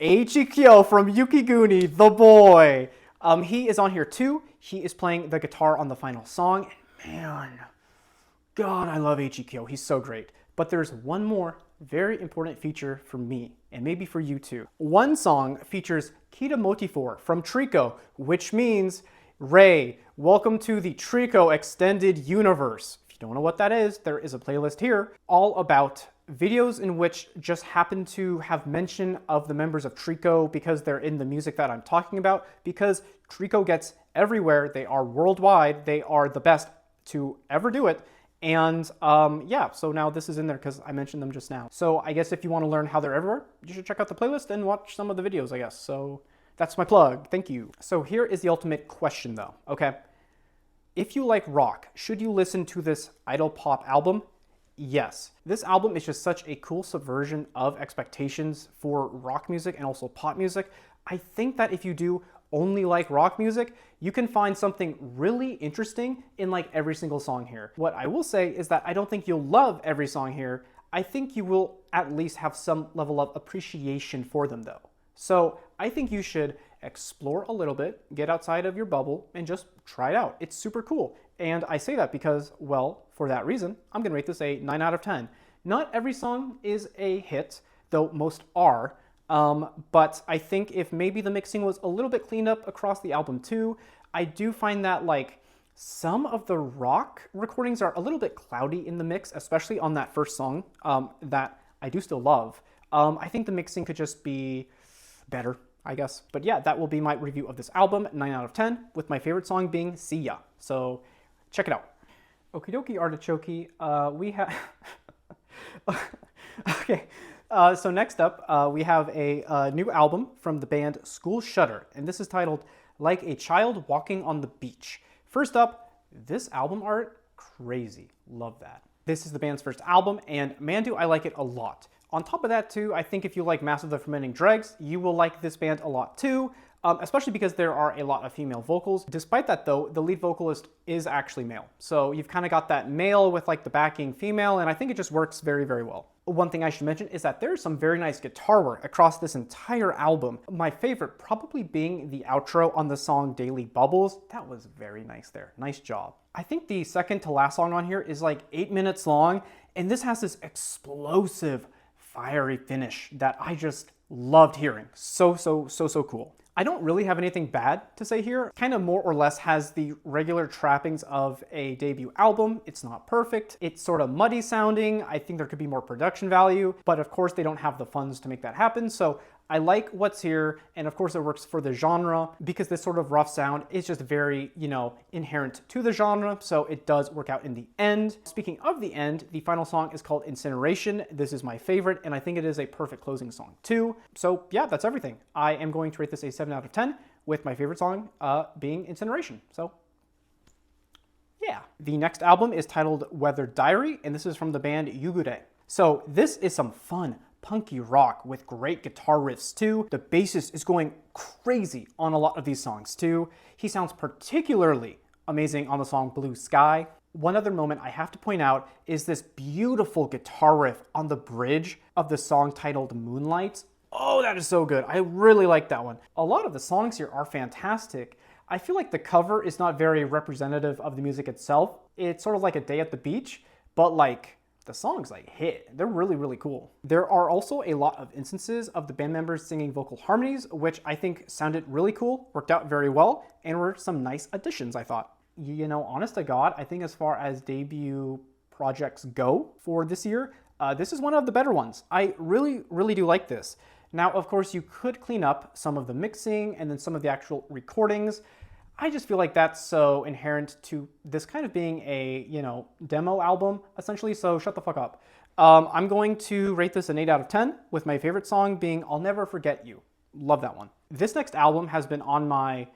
Eiichikyo from Yukiguni, the boy. He is on here too. He is playing the guitar on the final song. And man, God, I love Eiichikyo. He's so great. But there's one more very important feature for me, and maybe for you too. One song features Kita Motifor from Trico, which means Ray, welcome to the Trico Extended Universe. If you don't know what that is, there is a playlist here all about videos in which just happen to have mention of the members of Trico because they're in the music that I'm talking about, because Trico gets everywhere. They are worldwide. They are the best to ever do it. And yeah, so now this is in there because I mentioned them just now. So I guess if you want to learn how they're everywhere, you should check out the playlist and watch some of the videos, I guess. So that's my plug. Thank you. So here is the ultimate question though, okay? If you like rock, should you listen to this idol pop album? Yes. This album is just such a cool subversion of expectations for rock music and also pop music. I think that if you do only like rock music, you can find something really interesting in like every single song here. What I will say is that I don't think you'll love every song here. I think you will at least have some level of appreciation for them though. So I think you should explore a little bit, get outside of your bubble, and just try it out. It's super cool. And I say that because, well, for that reason, I'm gonna rate this a 9 out of 10. Not every song is a hit, though most are. But I think if maybe the mixing was a little bit cleaned up across the album too, I do find that like some of the rock recordings are a little bit cloudy in the mix, especially on that first song that I do still love. I think the mixing could just be better, I guess. But yeah, that will be my review of this album, 9 out of 10, with my favorite song being See Ya. So check it out. Okie dokie artichoke, we have... Okay. So next up, we have a new album from the band School Shudder, and this is titled Like a Child Walking on the Beach. First up, this album art, crazy. Love that. This is the band's first album, and man, do I like it a lot. On top of that too, I think if you like Mass of the Fermenting Dregs, you will like this band a lot too, especially because there are a lot of female vocals. Despite that though, the lead vocalist is actually male. So you've kind of got that male with like the backing female, and I think it just works very, very well. One thing I should mention is that there's some very nice guitar work across this entire album. My favorite probably being the outro on the song Daily Bubbles. That was very nice there. Nice job. I think the second to last song on here is like 8 minutes long, and this has this explosive, fiery finish that I just loved hearing. So cool. I don't really have anything bad to say here. Kind of more or less has the regular trappings of a debut album. It's not perfect. It's sort of muddy sounding. I think there could be more production value, but of course they don't have the funds to make that happen. So I like what's here, and of course it works for the genre because this sort of rough sound is just very, you know, inherent to the genre, so it does work out in the end. Speaking of the end, the final song is called Incineration. This is my favorite, and I think it is a perfect closing song too. So yeah, that's everything. I am going to rate this a 7 out of 10, with my favorite song being Incineration. So yeah. The next album is titled Weather Diary, and this is from the band Yugure. So this is some fun, punky rock with great guitar riffs too. The bassist is going crazy on a lot of these songs too. He sounds particularly amazing on the song Blue Sky. One other moment I have to point out is this beautiful guitar riff on the bridge of the song titled Moonlight. Oh, that is so good. I really like that one. A lot of the songs here are fantastic. I feel like the cover is not very representative of the music itself. It's sort of like A Day at the Beach, but like the songs like hit. They're really, really cool. There are also a lot of instances of the band members singing vocal harmonies, which I think sounded really cool, worked out very well, and were some nice additions, I thought. You know, honest to God, I think as far as debut projects go for this year, this is one of the better ones. I really, really do like this. Now, of course, you could clean up some of the mixing and then some of the actual recordings. I just feel like that's so inherent to this kind of being a, you know, demo album, essentially, so shut the fuck up. I'm going to rate this an 8 out of 10, with my favorite song being I'll Never Forget You. Love that one. This next album has been on my,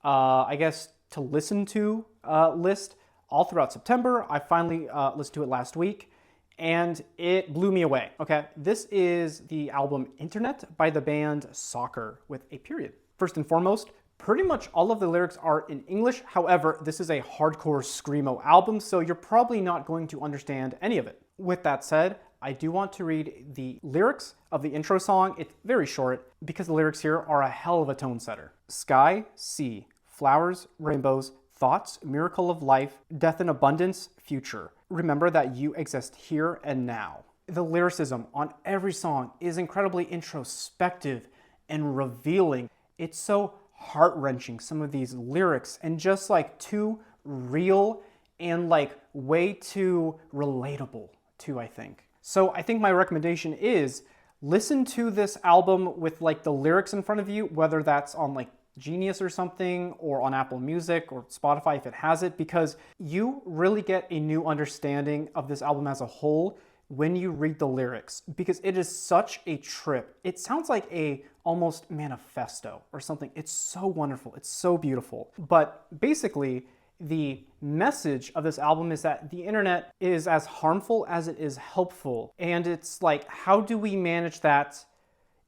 I guess, to listen to list all throughout September. I finally listened to it last week, and it blew me away, okay? This is the album Internet by the band Soccer, with a period. First and foremost, pretty much all of the lyrics are in English. However, this is a hardcore screamo album, so you're probably not going to understand any of it. With that said, I do want to read the lyrics of the intro song. It's very short because the lyrics here are a hell of a tone setter. Sky, sea, flowers, rainbows, thoughts, miracle of life, death in abundance, future. Remember that you exist here and now. The lyricism on every song is incredibly introspective and revealing. It's so heart-wrenching, some of these lyrics, and just like too real and like way too relatable too, I think. So I think my recommendation is listen to this album with like the lyrics in front of you, whether that's on like Genius or something, or on Apple Music or Spotify if it has it, because you really get a new understanding of this album as a whole when you read the lyrics, because it is such a trip. It sounds like a almost manifesto or something. It's so wonderful. It's so beautiful. But basically, the message of this album is that the internet is as harmful as it is helpful. And it's like, how do we manage that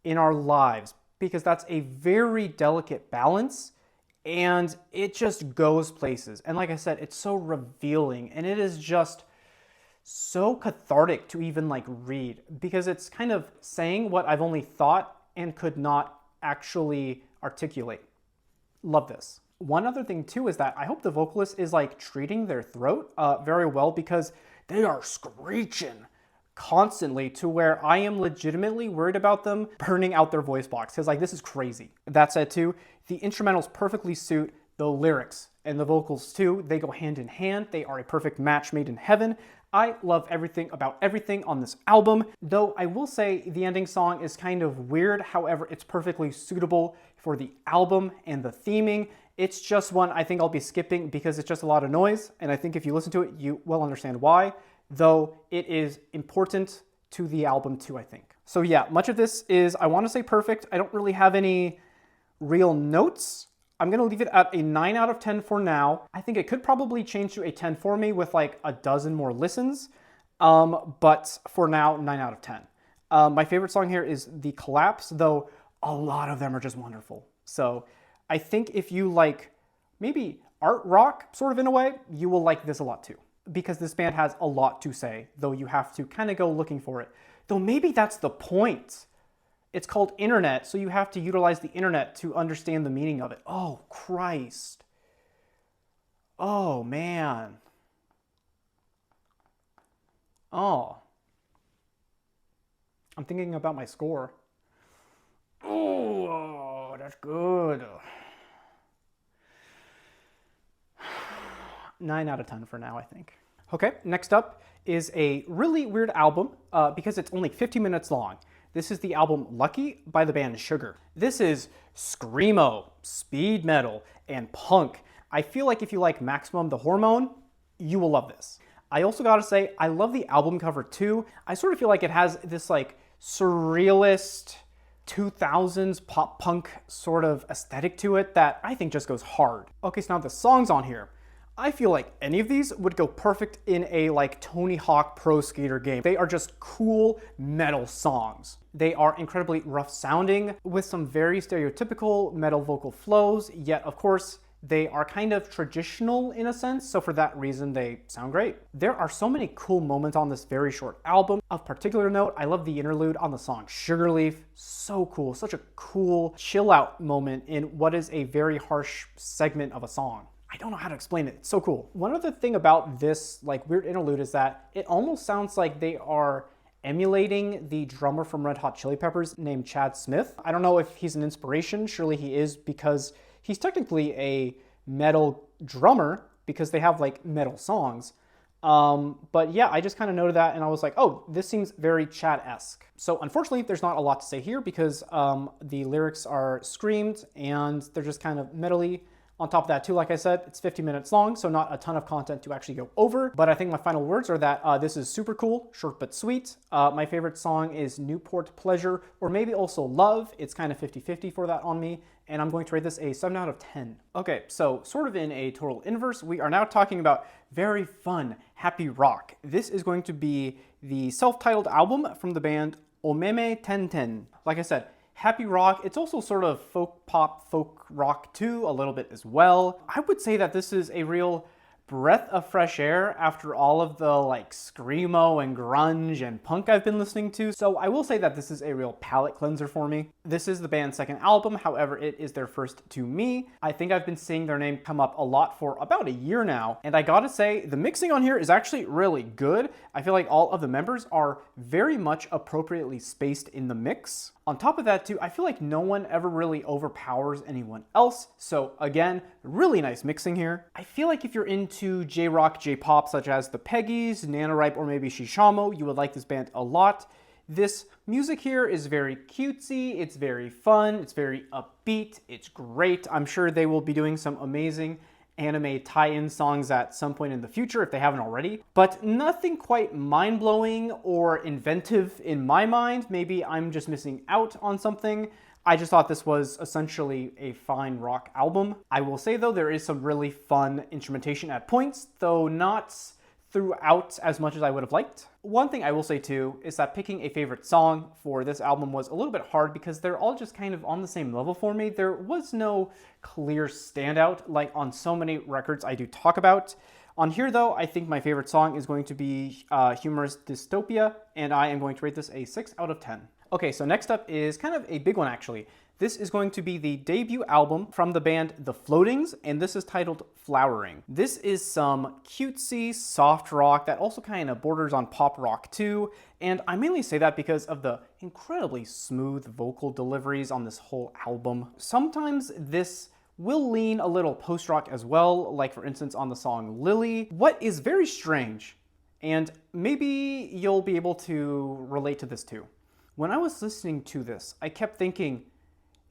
in our lives? Because that's a very delicate balance, and it just goes places. And like I said, it's so revealing, and it is just so cathartic to even like read, because it's kind of saying what I've only thought and could not actually articulate. Love this. One other thing too is that I hope the vocalist is like treating their throat very well, because they are screeching constantly to where I am legitimately worried about them burning out their voice box, because like this is crazy. That said too, the instrumentals perfectly suit the lyrics, and the vocals too. They go hand in hand. They are a perfect match made in heaven. I love everything about everything on this album, though I will say the ending song is kind of weird. However, it's perfectly suitable for the album and the theming. It's just one I think I'll be skipping because it's just a lot of noise, and I think if you listen to it, you will understand why, though it is important to the album too, I think. So yeah, much of this is, I want to say perfect. I don't really have any real notes. I'm going to leave it at a 9 out of 10 for now. I think it could probably change to a 10 for me with like a dozen more listens. But for now, 9 out of 10. My favorite song here is The Collapse, though a lot of them are just wonderful. So I think if you like maybe art rock sort of in a way, you will like this a lot too, because this band has a lot to say, though you have to kind of go looking for it. Though maybe that's the point. It's called internet, so you have to utilize the internet to understand the meaning of it. Oh, Christ. Oh, man. Oh. I'm thinking about my score. Oh, that's good. 9 out of 10 for now, I think. Okay, next up is a really weird album because it's only 50 minutes long. This is the album Lucky by the band Sugar. This is screamo, speed metal, and punk. I feel like if you like Maximum the Hormone, you will love this. I also gotta say, I love the album cover too. I sort of feel like it has this like surrealist 2000s pop punk sort of aesthetic to it that I think just goes hard. Okay, so now the songs on here. I feel like any of these would go perfect in a like Tony Hawk Pro Skater game. They are just cool metal songs. They are incredibly rough sounding with some very stereotypical metal vocal flows, yet of course they are kind of traditional in a sense, so for that reason they sound great. There are so many cool moments on this very short album. Of particular note, I love the interlude on the song Sugar Leaf. So cool, such a cool chill out moment in what is a very harsh segment of a song. I don't know how to explain it. It's so cool. One other thing about this like weird interlude is that it almost sounds like they are emulating the drummer from Red Hot Chili Peppers named Chad Smith. I don't know if he's an inspiration. Surely he is, because he's technically a metal drummer because they have like metal songs. But yeah, I just kind of noted that and I was like, oh, this seems very Chad-esque. So unfortunately, there's not a lot to say here because the lyrics are screamed and they're just kind of metally. On top of that too, like I said, it's 50 minutes long, so not a ton of content to actually go over. But I think my final words are that this is super cool, short but sweet. My favorite song is Newport Pleasure, or maybe also Love. It's kind of 50-50 for that on me. And I'm going to rate this a 7 out of 10. Okay, so sort of in a total inverse, we are now talking about very fun, happy rock. This is going to be the self-titled album from the band Omeme Tenten. Like I said, happy rock. It's also sort of folk pop, folk rock too, a little bit as well. I would say that this is a real breath of fresh air after all of the like screamo and grunge and punk I've been listening to. So I will say that this is a real palate cleanser for me. This is the band's second album, however, it is their first to me. I think I've been seeing their name come up a lot for about a year now, and I gotta say, the mixing on here is actually really good. I feel like all of the members are very much appropriately spaced in the mix. On top of that too, I feel like no one ever really overpowers anyone else. So again, really nice mixing here. I feel like if you're into J-rock, J-pop, such as the Peggies, NaNoWriMo, or maybe Shishamo, you would like this band a lot. This music here is very cutesy, it's very fun, it's very upbeat, it's great. I'm sure they will be doing some amazing anime tie-in songs at some point in the future if they haven't already, but nothing quite mind-blowing or inventive in my mind. Maybe I'm just missing out on something. I just thought this was essentially a fine rock album. I will say though, there is some really fun instrumentation at points, though not throughout as much as I would have liked. One thing I will say too is that picking a favorite song for this album was a little bit hard because they're all just kind of on the same level for me. There was no clear standout like on so many records I do talk about. On here though, I think my favorite song is going to be Humorous Dystopia, and I am going to rate this a 6 out of 10. Okay, so next up is kind of a big one actually. This is going to be the debut album from the band The Floatings, and this is titled Flowering. This is some cutesy, soft rock that also kind of borders on pop rock too, and I mainly say that because of the incredibly smooth vocal deliveries on this whole album. Sometimes this will lean a little post-rock as well, like for instance on the song Lily. What is very strange, and maybe you'll be able to relate to this too. When I was listening to this, I kept thinking,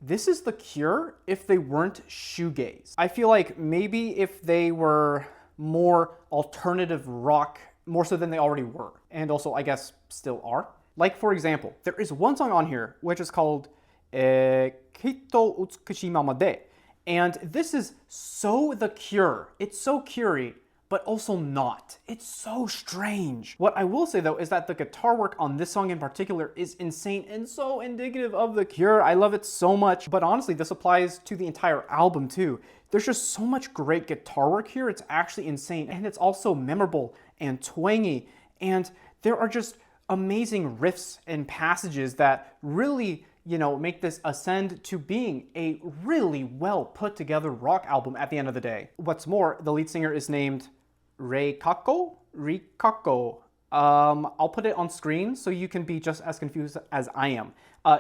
this is The Cure if they weren't shoegaze. I feel like maybe if they were more alternative rock, more so than they already were, and also I guess still are. Like for example, there is one song on here which is called Kitto Utsukushi Mama de, and this is so The Cure. It's so Cure-y, but also not. It's so strange. What I will say though is that the guitar work on this song in particular is insane and so indicative of The Cure. I love it so much, but honestly this applies to the entire album too. There's just so much great guitar work here, it's actually insane, and it's also memorable and twangy, and there are just amazing riffs and passages that really, you know, make this ascend to being a really well put together rock album at the end of the day. What's more, the lead singer is named Rikako? I'll put it on screen so you can be just as confused as I am.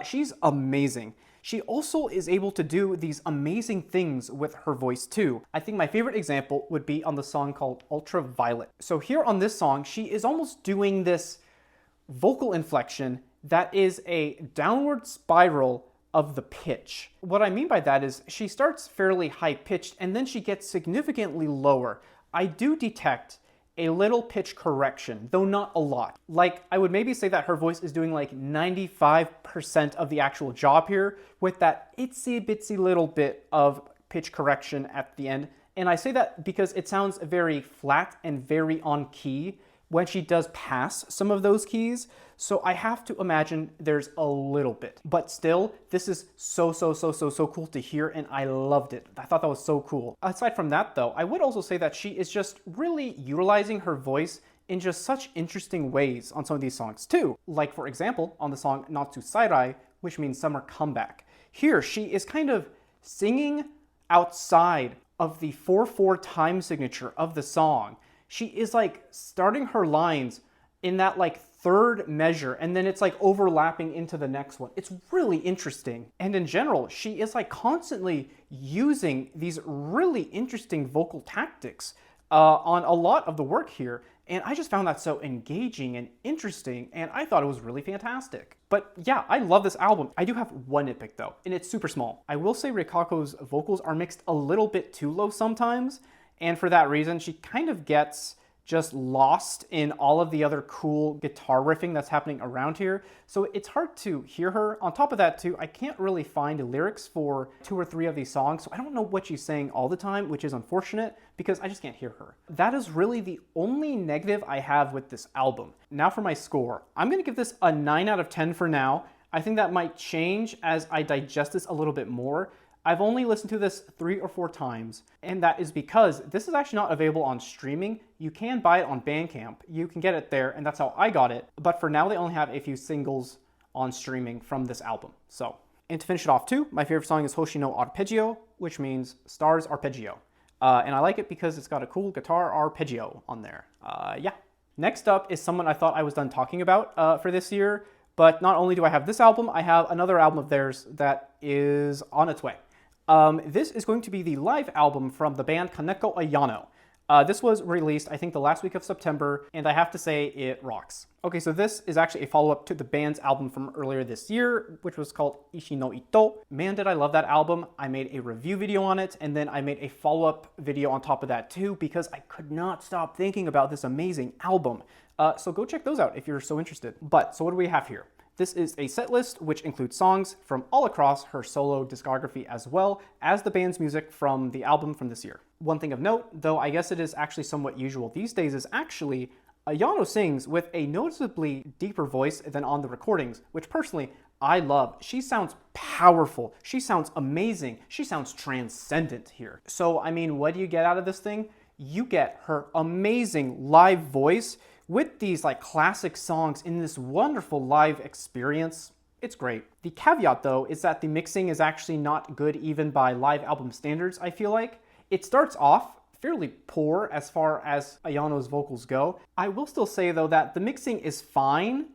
She's amazing. She also is able to do these amazing things with her voice too. I think my favorite example would be on the song called Ultraviolet. So here on this song, she is almost doing this vocal inflection that is a downward spiral of the pitch. What I mean by that is she starts fairly high pitched and then she gets significantly lower. I do detect a little pitch correction, though not a lot. Like, I would maybe say that her voice is doing like 95% of the actual job here with that itsy bitsy little bit of pitch correction at the end. And I say that because it sounds very flat and very on key when she does pass some of those keys. So I have to imagine there's a little bit, but still, this is so cool to hear, and I loved it. I thought that was so cool. Aside from that though, I would also say that she is just really utilizing her voice in just such interesting ways on some of these songs too. Like for example, on the song Natsu Sairai, which means summer comeback. Here, she is kind of singing outside of the 4/4 time signature of the song. She is like starting her lines in that like third measure, and then it's like overlapping into the next one. It's really interesting. And in general, she is like constantly using these really interesting vocal tactics on a lot of the work here. And I just found that so engaging and interesting, and I thought it was really fantastic. But yeah, I love this album. I do have one nitpick though, and it's super small. I will say Rikako's vocals are mixed a little bit too low sometimes, and for that reason, she kind of gets just lost in all of the other cool guitar riffing that's happening around here. So it's hard to hear her. On top of that too, I can't really find lyrics for 2 or 3 of these songs, so I don't know what she's saying all the time, which is unfortunate because I just can't hear her. That is really the only negative I have with this album. Now for my score. I'm gonna give this a 9 out of 10 for now. I think that might change as I digest this a little bit more. I've only listened to this 3 or 4 times, and that is because this is actually not available on streaming. You can buy it on Bandcamp. You can get it there, and that's how I got it. But for now, they only have a few singles on streaming from this album. So, and to finish it off too, my favorite song is Hoshi no Arpeggio, which means Stars Arpeggio. And I like it because it's got a cool guitar arpeggio on there. Yeah. Next up is someone I thought I was done talking about for this year, But not only do I have this album, I have another album of theirs that is on its way. This is going to be the live album from the band kanekoayano. This was released, I think, the last week of September, and I have to say it rocks. Okay, so this is actually a follow-up to the band's album from earlier this year, which was called Ishi no Ito. Man, did I love that album. I made a review video on it, and then I made a follow-up video on top of that too, because I could not stop thinking about this amazing album. So go check those out if you're so interested. So what do we have here? This is a set list which includes songs from all across her solo discography as well as the band's music from the album from this year. One thing of note, though I guess it is actually somewhat usual these days, is actually Ayano sings with a noticeably deeper voice than on the recordings, which personally I love. She sounds powerful, she sounds amazing, she sounds transcendent here. So I mean, what do you get out of this thing? You get her amazing live voice with these like classic songs in this wonderful live experience. It's great. The caveat though is that the mixing is actually not good even by live album standards, I feel like. It starts off fairly poor as far as Ayano's vocals go. I will still say though that the mixing is fine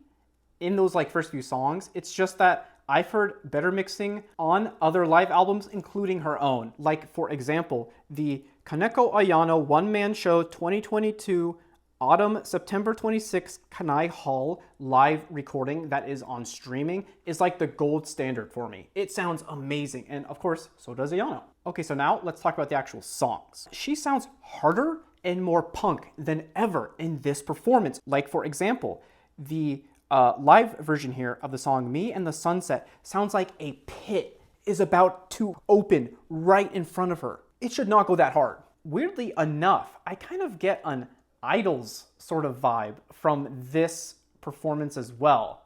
in those like first few songs. It's just that I've heard better mixing on other live albums, including her own. Like for example, the kanekoayano one-man show 2022 Autumn September 26th Kanai Hall live recording that is on streaming is like the gold standard for me. It sounds amazing, and of course, so does Ayano. Okay, so now let's talk about the actual songs. She sounds harder and more punk than ever in this performance. Like for example, the live version here of the song Me and the Sunset sounds like a pit is about to open right in front of her. It should not go that hard. Weirdly enough, I kind of get an Idols sort of vibe from this performance as well,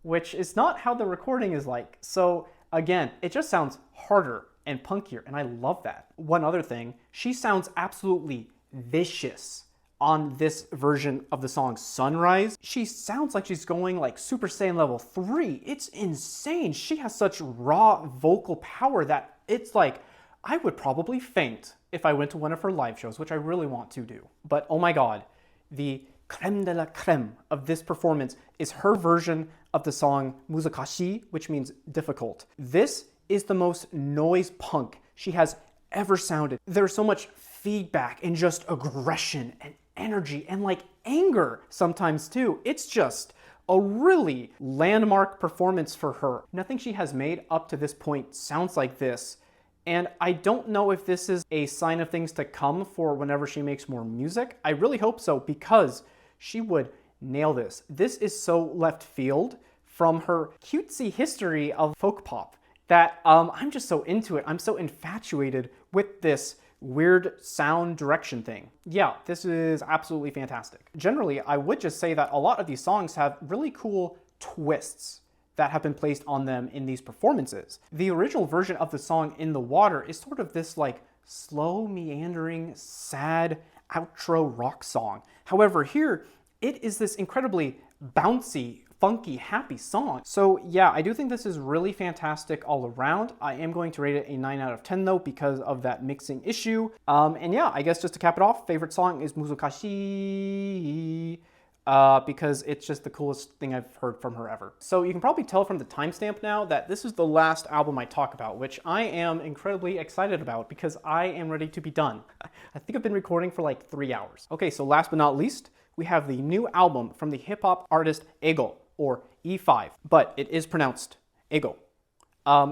which is not how the recording is like. So again, it just sounds harder and punkier, and I love that. One other thing, she sounds absolutely vicious on this version of the song Sunrise. She sounds like she's going like Super Saiyan level 3. It's insane. She has such raw vocal power that it's like, I would probably faint if I went to one of her live shows, which I really want to do. But oh my god, the creme de la creme of this performance is her version of the song Muzakashi, which means difficult. This is the most noise punk she has ever sounded. There's so much feedback and just aggression and energy and like anger sometimes too. It's just a really landmark performance for her. Nothing she has made up to this point sounds like this. And I don't know if this is a sign of things to come for whenever she makes more music. I really hope so, because she would nail this. This is so left field from her cutesy history of folk pop that I'm just so into it. I'm so infatuated with this weird sound direction thing. Yeah, this is absolutely fantastic. Generally, I would just say that a lot of these songs have really cool twists that have been placed on them in these performances. The original version of the song In the Water is sort of this like slow, meandering, sad outro rock song. However, here it is this incredibly bouncy, funky, happy song. So yeah, I do think this is really fantastic all around. I am going to rate it a 9 out of 10 though, because of that mixing issue. And yeah, I guess just to cap it off, favorite song is Muzakashi. Because it's just the coolest thing I've heard from her ever. So you can probably tell from the timestamp now that this is the last album I talk about, which I am incredibly excited about because I am ready to be done. I think I've been recording for like 3 hours. Okay, so last but not least, we have the new album from the hip-hop artist Ego, or E5, but it is pronounced Ego.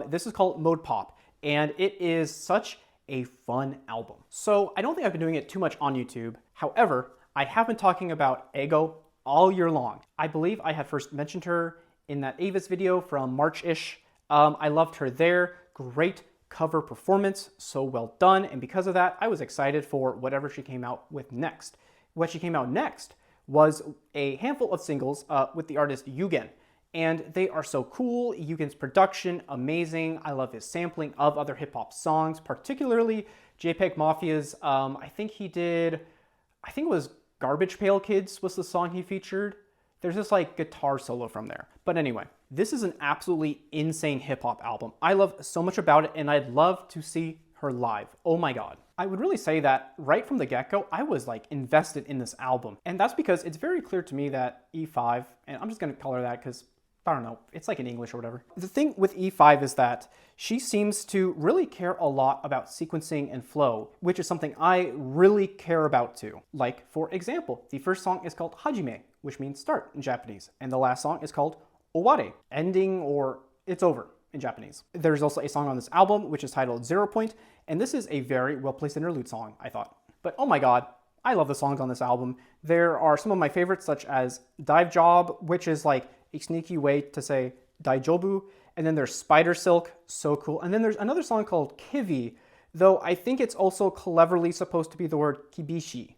This is called Mode Pop, and it is such a fun album. So I don't think I've been doing it too much on YouTube. However, I have been talking about Ego all year long. I believe I had first mentioned her in that Avis video from March-ish. I loved her there. Great cover performance, so well done. And because of that, I was excited for whatever she came out with next. What she came out next was a handful of singles with the artist Yugen. And they are so cool. Yugen's production, amazing. I love his sampling of other hip hop songs, particularly JPEG Mafia's, I think it was Garbage Pail Kids was the song he featured. There's this like guitar solo from there. But anyway, this is an absolutely insane hip hop album. I love so much about it, and I'd love to see her live. Oh my god. I would really say that right from the get-go, I was like invested in this album. And that's because it's very clear to me that E5, and I'm just gonna call her that because I don't know, it's like in English or whatever. The thing with E5 is that she seems to really care a lot about sequencing and flow, which is something I really care about too. Like, for example, the first song is called Hajime, which means start in Japanese, and the last song is called Oware, ending or it's over in Japanese. There's also a song on this album which is titled 0 Point, and this is a very well-placed interlude song, I thought. But oh my god, I love the songs on this album. There are some of my favorites, such as Dive Job, which is like a sneaky way to say Daijobu, and then there's Spider Silk, so cool. And then there's another song called Kivi, though I think it's also cleverly supposed to be the word kibishi,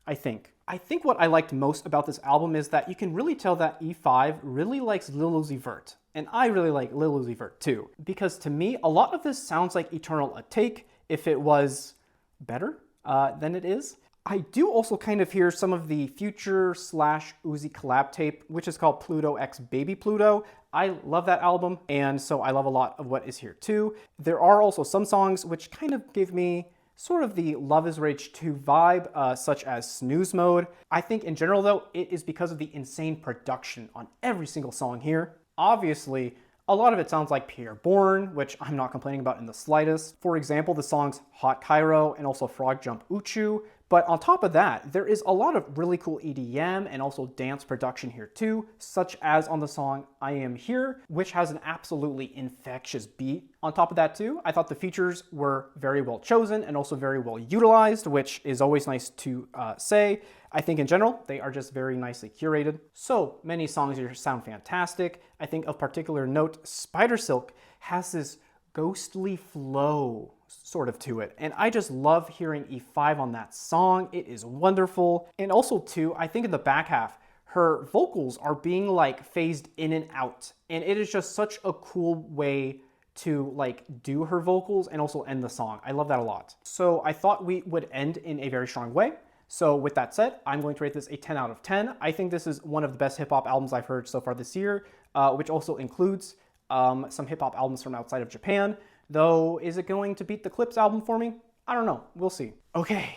I think. I think what I liked most about this album is that you can really tell that E5 really likes Lil Uzi Vert, and I really like Lil Uzi Vert too, because to me, a lot of this sounds like Eternal Atake if it was better than it is. I do also kind of hear some of the Future / Uzi collab tape, which is called Pluto X Baby Pluto. I love that album, and so I love a lot of what is here too. There are also some songs which kind of give me sort of the Love is Rage 2 vibe, such as Snooze Mode. I think in general though, it is because of the insane production on every single song here. Obviously, a lot of it sounds like Pierre Bourne, which I'm not complaining about in the slightest. For example, the songs Hot Cairo and also Frog Jump Uchu. But on top of that, there is a lot of really cool EDM and also dance production here too, such as on the song I Am Here, which has an absolutely infectious beat. On top of that too, I thought the features were very well chosen and also very well utilized, which is always nice to say. I think in general, they are just very nicely curated. So many songs here sound fantastic. I think of particular note, Spider Silk has this ghostly flow sort of to it, and I just love hearing E5 on that song. It is wonderful. And also too, I think in the back half, her vocals are being like phased in and out, and it is just such a cool way to like do her vocals and also end the song. I love that a lot. So I thought we would end in a very strong way. So with that said, I'm going to rate this a 10 out of 10. I think this is one of the best hip-hop albums I've heard so far this year, which also includes some hip-hop albums from outside of Japan. Though, is it going to beat the Clips album for me? I don't know. We'll see. Okay,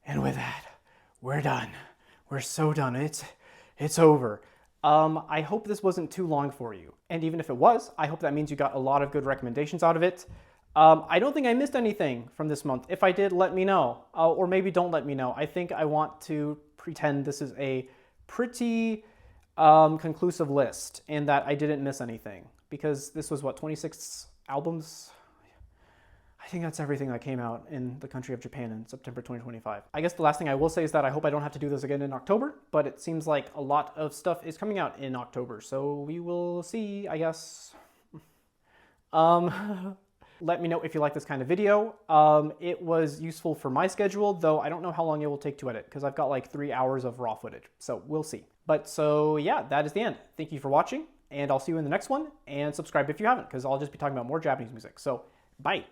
and with that, we're done. We're so done. It's over. I hope this wasn't too long for you. And even if it was, I hope that means you got a lot of good recommendations out of it. I don't think I missed anything from this month. If I did, let me know. Or maybe don't let me know. I think I want to pretend this is a pretty conclusive list and that I didn't miss anything. Because this was, what, 26 albums? I think that's everything that came out in the country of Japan in September 2025. I guess the last thing I will say is that I hope I don't have to do this again in October, but it seems like a lot of stuff is coming out in October, so we will see, I guess. Let me know if you like this kind of video. It was useful for my schedule, though I don't know how long it will take to edit, because I've got like 3 hours of raw footage, so we'll see. But so yeah, that is the end. Thank you for watching, and I'll see you in the next one, and subscribe if you haven't, because I'll just be talking about more Japanese music. So, bye!